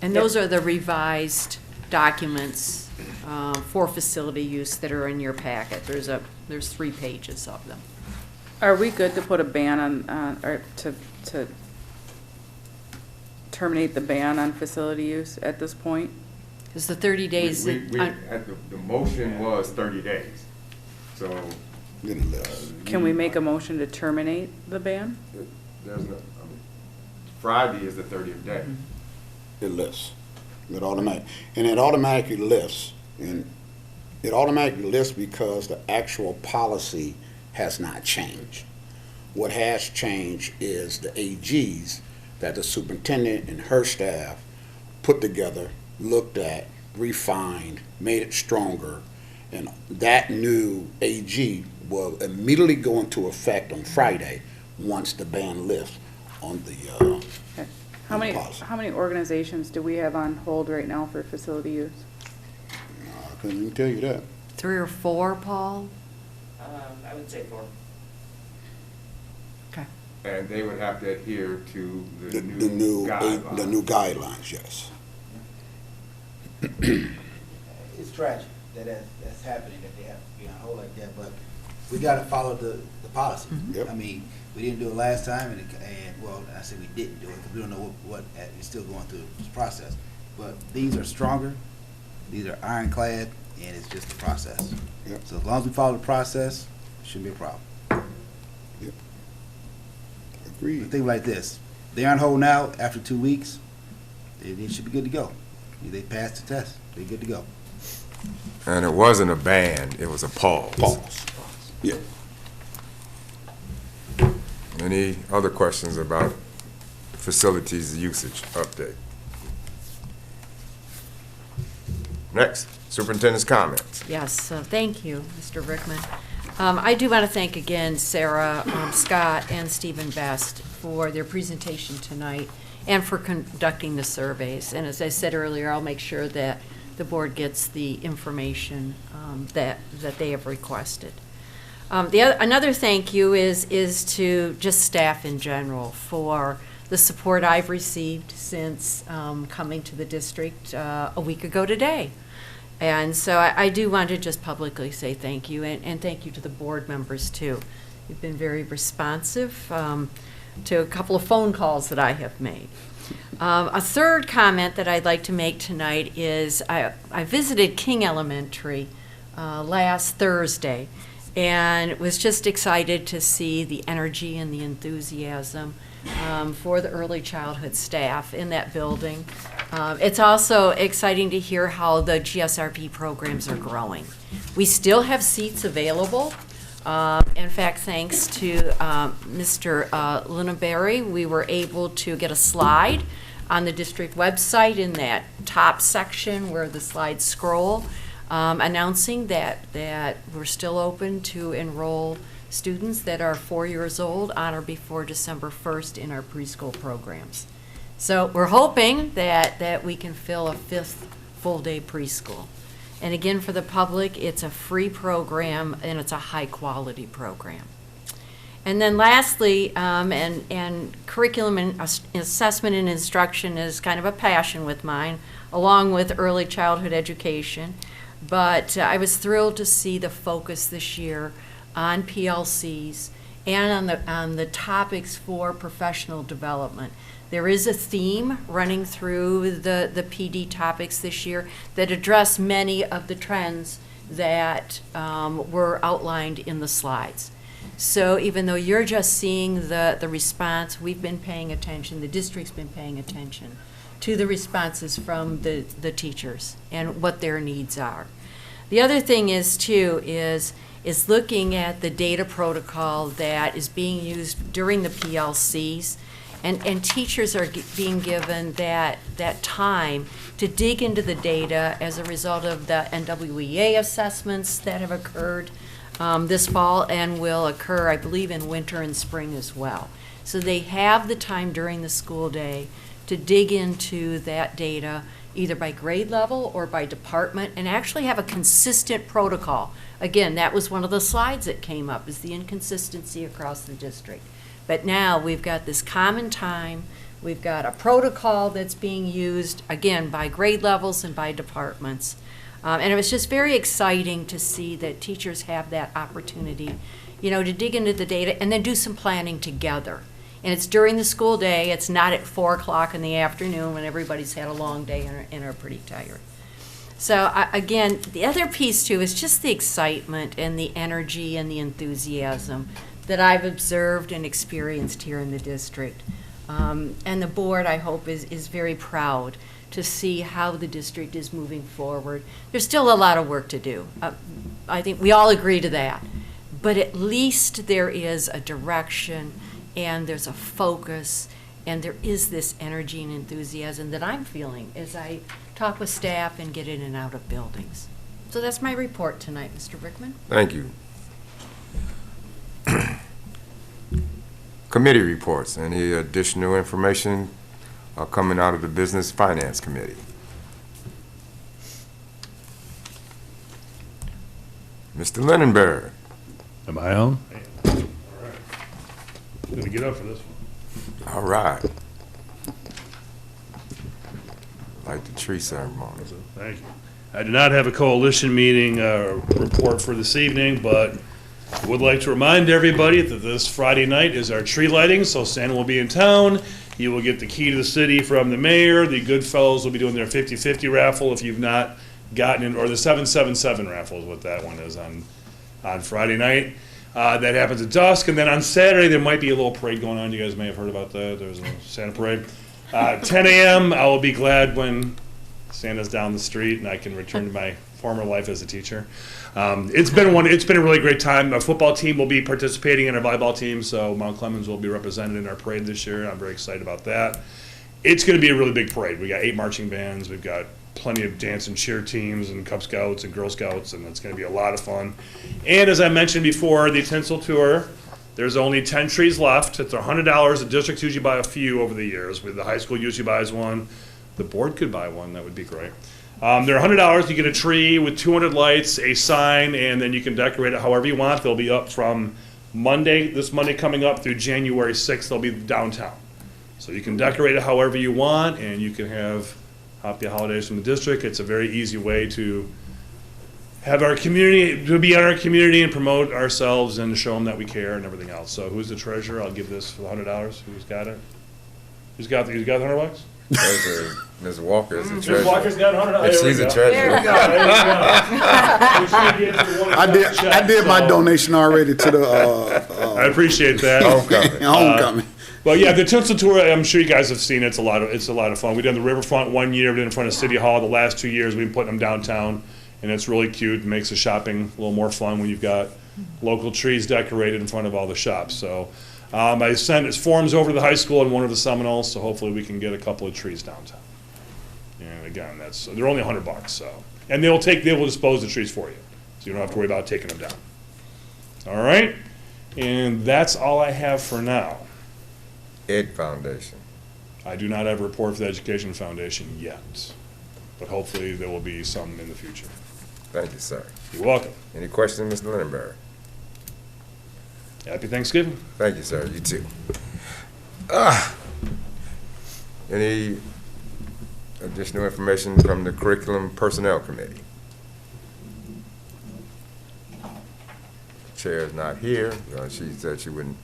And those are the revised documents for facility use that are in your packet. There's 3 pages of them. Are we good to put a ban on, or to terminate the ban on facility use at this point? Because the 30 days. The motion was 30 days, so. Can we make a motion to terminate the ban? There's no, I mean, Friday is the 30th day. It lifts. It automatically lifts. And it automatically lifts because the actual policy has not changed. What has changed is the AGs that the superintendent and her staff put together, looked at, refined, made it stronger, and that new AG will immediately go into effect on Friday once the ban lifts on the Okay. How many organizations do we have on hold right now for facility use? I couldn't even tell you that. 3 or 4, Paul? I would say 4. Okay. And they would have to adhere to The the new new guidelines. the new guidelines, yes. It's tragic that that's happening, that they have to be on hold like that, but we gotta follow the policy. Yep. I mean, we didn't do it last time, and well, I said we didn't do it, because we don't know what, it's still going through this process. But these are stronger, these are ironclad, and it's just a process. Yep. So as long as we follow the process, it shouldn't be a problem. Yep. But Agreed. think like this, they're on hold now, after 2 weeks, they should be good to go. They passed the test, they're good to go. And it wasn't a ban, it was a pause. Pause. Yeah. Any other questions about facilities usage update? Next, superintendent's comments. Yes, thank you, Mr. Rickman. I do want to thank again Sarah Scott and Stephen Best for their presentation tonight and for conducting the surveys. And as I said earlier, I'll make sure that the board gets the information that they have requested. Another thank you is to just staff in general for the support I've received since coming to the district a week ago today. And so I do want to just publicly say thank you, and thank you to the board members too. You've been very responsive to a couple of phone calls that I have made. A third comment that I'd like to make tonight is I visited King Elementary last Thursday and was just excited to see the energy and the enthusiasm for the early childhood staff in that building. It's also exciting to hear how the GSRP programs are growing. We still have seats available. In fact, thanks to Mr. Linneberry, we were able to get a slide on the district website in that top section where the slides scroll, announcing that we're still open to enroll students that are 4 years old on or before December 1st in our preschool programs. So we're hoping that we can fill a 5th full-day preschool. And again, for the public, it's a free program and it's a high-quality program. And then lastly, and curriculum and assessment and instruction is kind of a passion with mine, along with early childhood education. But I was thrilled to see the focus this year on PLCs and on the topics for professional development. There is a theme running through the PD topics this year that address many of the trends that were outlined in the slides. So even though you're just seeing the response, we've been paying attention, the district's been paying attention to the responses from the teachers and what their needs are. The other thing is too, is looking at the data protocol that is being used during the PLCs, and teachers are being given that time to dig into the data as a result of the NWEA assessments that have occurred this fall and will occur, I believe, in winter and spring as well. So they have the time during the school day to dig into that data, either by grade level or by department, and actually have a consistent protocol. Again, that was one of the slides that came up, is the inconsistency across the district. But now we've got this common time, we've got a protocol that's being used, again, by grade levels and by departments. And it was just very exciting to see that teachers have that opportunity, you know, to dig into the data and then do some planning together. And it's during the school day, it's not at 4 o'clock in the afternoon when everybody's had a long day and are pretty tired. So again, the other piece too is just the excitement and the energy and the enthusiasm that I've observed and experienced here in the district. And the board, I hope, is very proud to see how the district is moving forward. There's still a lot of work to do. I think we all agree to that. But at least there is a direction and there's a focus and there is this energy and enthusiasm that I'm feeling as I talk with staff and get in and out of buildings. So that's my report tonight, Mr. Brickman. Thank you. Committee reports. Any additional information coming out of the Business Finance Committee? Mr. Lindenberg. Am I on? All right. Gonna get up for this one. All right. Like the tree ceremony. Thank you. I do not have a coalition meeting report for this evening, but I would like to remind everybody that this Friday night is our tree lighting, so Santa will be in town. You will get the key to the city from the mayor. The good fellows will be doing their 50-50 raffle if you've not gotten it, or the 777 raffle is what that one is on Friday night. That happens at dusk, and then on Saturday there might be a little parade going on. You guys may have heard about that. There's a Santa parade. 10 a.m. I will be glad when Santa's down the street and I can return to my former life as a teacher. It's been a really great time. Our football team will be participating in our volleyball team, so Mount Clemens will be represented in our parade this year. I'm very excited about that. It's going to be a really big parade. We got 8 marching bands. We've got plenty of dance and cheer teams and Cub Scouts and Girl Scouts, and it's going to be a lot of fun. And as I mentioned before, the tinsel tour, there's only 10 trees left. It's $100. The districts usually buy a few over the years. The high school usually buys one. The board could buy one. That would be great. They're $100. You get a tree with 200 lights, a sign, and then you can decorate it however you want. They'll be up from this Monday coming up through January 6th. They'll be downtown. So you can decorate it however you want, and you can have happy holidays from the district. It's a very easy way to have our community, to be in our community and promote ourselves and show them that we care and everything else. So who's the treasurer? I'll give this for the $100. Who's got it? Who's got the $100? Ms. Walker is the Ms. treasurer. Walker's got $100. And she's the treasurer. There we go. I did my donation already to the I appreciate that. homecoming. Well, yeah, the tinsel tour, I'm sure you guys have seen it. It's a lot of fun. We did the riverfront one year, we did it in front of City Hall. The last 2 years, we've been putting them downtown, and it's really cute. It makes the shopping a little more fun when you've got local trees decorated in front of all the shops. So I sent its forms over to the high school and one of the Seminoles, so hopefully we can get a couple of trees downtown. And again, they're only $100, so. And they will dispose the trees for you, so you don't have to worry about taking them down. All right? And that's all I have for now. Ed Foundation. I do not have a report for the Education Foundation yet, but hopefully there will be some in the future. Thank you, sir. You're welcome. Any questions, Mr. Lindenberg? Happy Thanksgiving. Thank you, sir. You too. Any additional information from the Curriculum Personnel Committee? Chair is not here. She said she wouldn't.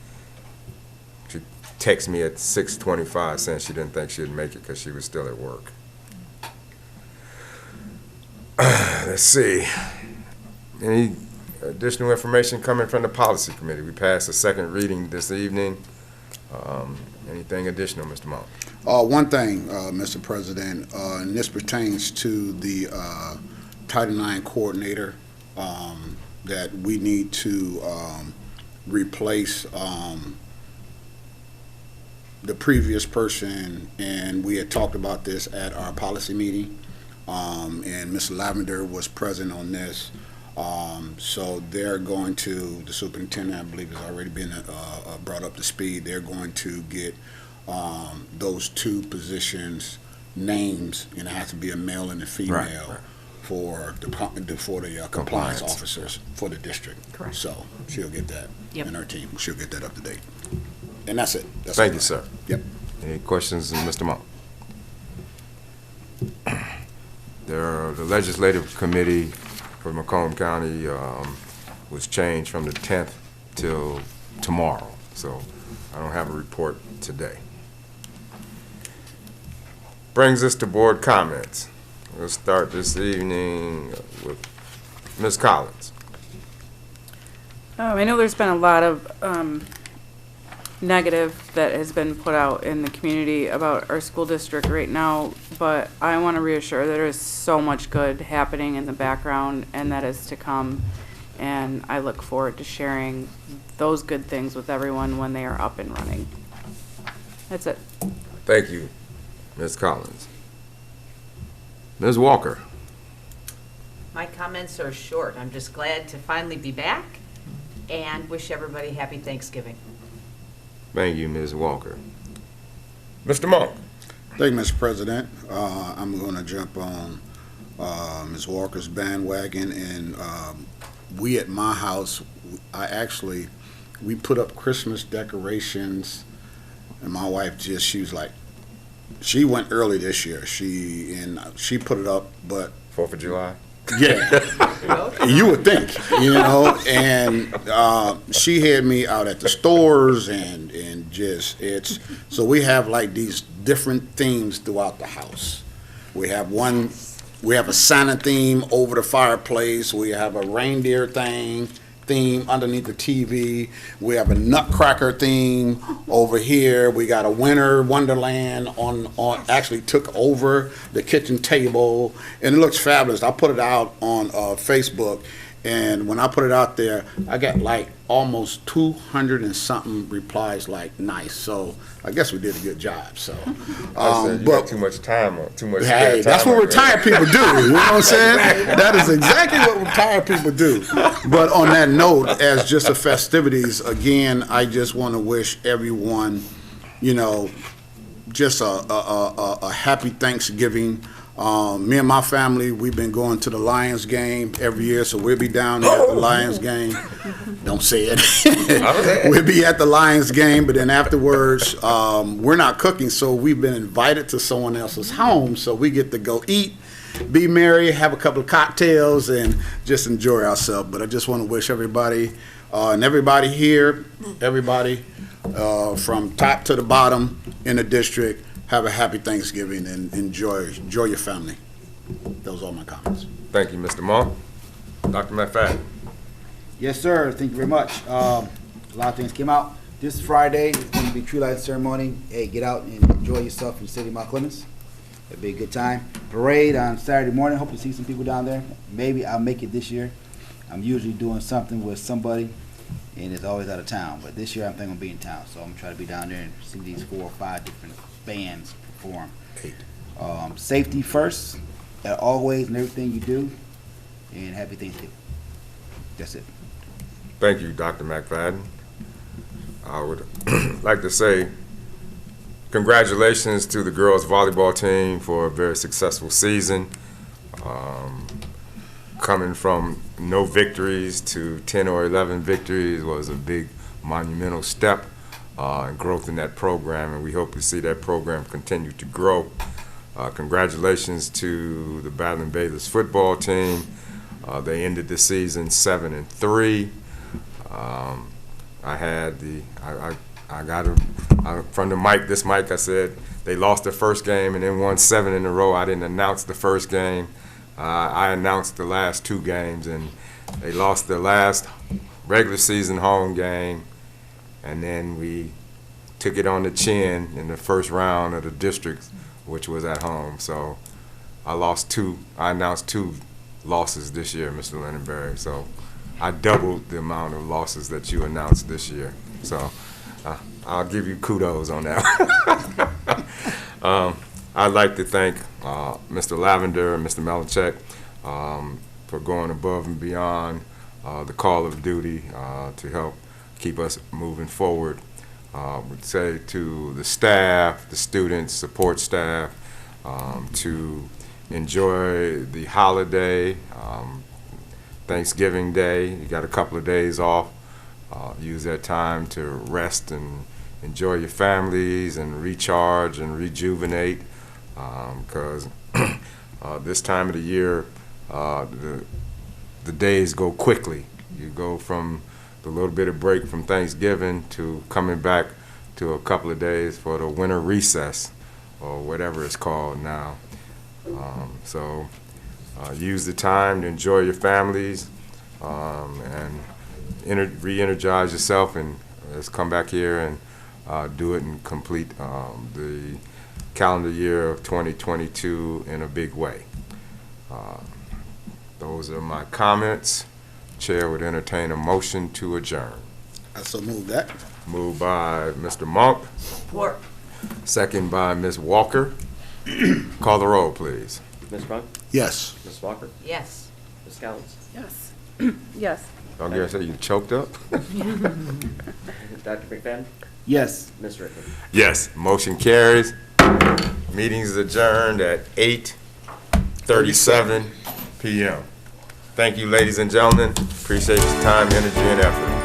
She texted me at 6:25 saying she didn't think she'd make it because she was still at work. Let's see. Any additional information coming from the policy committee? We passed a second reading this evening. Anything additional, Mr. Monk? One thing, Mr. President, and this pertains to the Title IX coordinator, that we need to replace the previous person, and we had talked about this at our policy meeting, and Ms. Lavender was present on this. So they're going to, the superintendent, I believe, has already been brought up to speed. They're going to get those two positions names, and it has to be a male and a female. Right. For the compliance officers for the district. Correct. So she'll get that, Yep. and her team, she'll get that up to date. And that's it. That's Thank all you, I sir. have. Yep. Any questions, Mr. Monk? The legislative committee for Macomb County was changed from the 10th till tomorrow, so I don't have a report today. Brings us to board comments. We'll start this evening with Ms. Collins. I know there's been a lot of negative that has been put out in the community about our school district right now, but I want to reassure that there is so much good happening in the background, and that is to come, and I look forward to sharing those good things with everyone when they are up and running. That's it. Thank you, Ms. Collins. Ms. Walker. My comments are short. I'm just glad to finally be back and wish everybody happy Thanksgiving. Thank you, Ms. Walker. Mr. Monk. Thank you, Mr. President. I'm going to jump on Ms. Walker's bandwagon, and we at my house, we put up Christmas decorations, and my wife she was like, she went early this year. She put it up, but 4th of July. yeah, you would think, and she had me out at the stores and so we have like these different themes throughout the house. We have a Santa theme over the fireplace. We have a reindeer theme underneath the TV. We have a Nutcracker theme over here. We got a Winter Wonderland actually took over the kitchen table, and it looks fabulous. I put it out on Facebook, and when I put it out there, I got like almost 200 and something replies like nice. So I guess we did a good job. So, I said you got too much time on, too much. Hey, that's what retired people do. You know what I'm saying? That is exactly what retired people do. But on that note, as just the festivities, again, I just want to wish everyone, just a happy Thanksgiving. Me and my family, we've been going to the Lions game every year, so we'll be down there at the Lions game. Don't say it. We'll be at the Lions game, but then afterwards, we're not cooking, so we've been invited to someone else's home, so we get to go eat, be merry, have a couple of cocktails, and just enjoy ourselves. But I just want to wish everybody, and everybody here, everybody from top to the bottom in the district, have a happy Thanksgiving and enjoy your family. Those are my comments. Thank you, Mr. Monk. Dr. McFadden. Yes, sir. Thank you very much. A lot of things came out. This Friday is going to be tree lighting ceremony. Hey, get out and enjoy yourself in the city of Mount Clemens. It'll be a good time. Parade on Saturday morning. Hope to see some people down there. Maybe I'll make it this year. I'm usually doing something with somebody, and it's always out of town. But this year I'm thinking I'll be in town, so I'm going to try to be down there and see these 4 or 5 different bands perform. Safety first, always, in everything you do, and happy Thanksgiving. That's it. Thank you, Dr. McFadden. I would like to say congratulations to the girls volleyball team for a very successful season. Coming from no victories to 10 or 11 victories was a big monumental step and growth in that program, and we hope to see that program continue to grow. Congratulations to the Battling Bayless football team. They ended the season 7-3. I got from the mic, this mic, I said they lost their first game and then won 7 in a row. I didn't announce the first game. I announced the last 2 games, and They lost their last regular season home game, and then we took it on the chin in the first round of the district, which was at home. So I announced 2 losses this year, Mr. Lindenberry. So I doubled the amount of losses that you announced this year. So I'll give you kudos on that. I'd like to thank Mr. Lavender and Mr. Melichek for going above and beyond the call of duty to help keep us moving forward. Would say to the staff, the students, support staff, to enjoy the holiday, Thanksgiving Day. You got a couple of days off. Use that time to rest and enjoy your families and recharge and rejuvenate, because this time of the year, the days go quickly. You go from the little bit of break from Thanksgiving to coming back to a couple of days for the winter recess, or whatever it's called now. So use the time to enjoy your families, and re-energize yourself, and let's come back here and do it and complete the calendar year of 2022 in a big way. Those are my comments. Chair would entertain a motion to adjourn. I so move that. Moved by Mr. Monk, Support. second by Ms. Walker. Call the roll, please. Ms. Monk? Yes. Ms. Walker? Yes. Ms. Collins? Yes. Yes. Don't get say you choked up? Dr. McFadden? Yes. Ms. Rickman? Yes, motion carries. Meeting is adjourned at 8:37 p.m. Thank you, ladies and gentlemen. Appreciate your time, energy, and effort.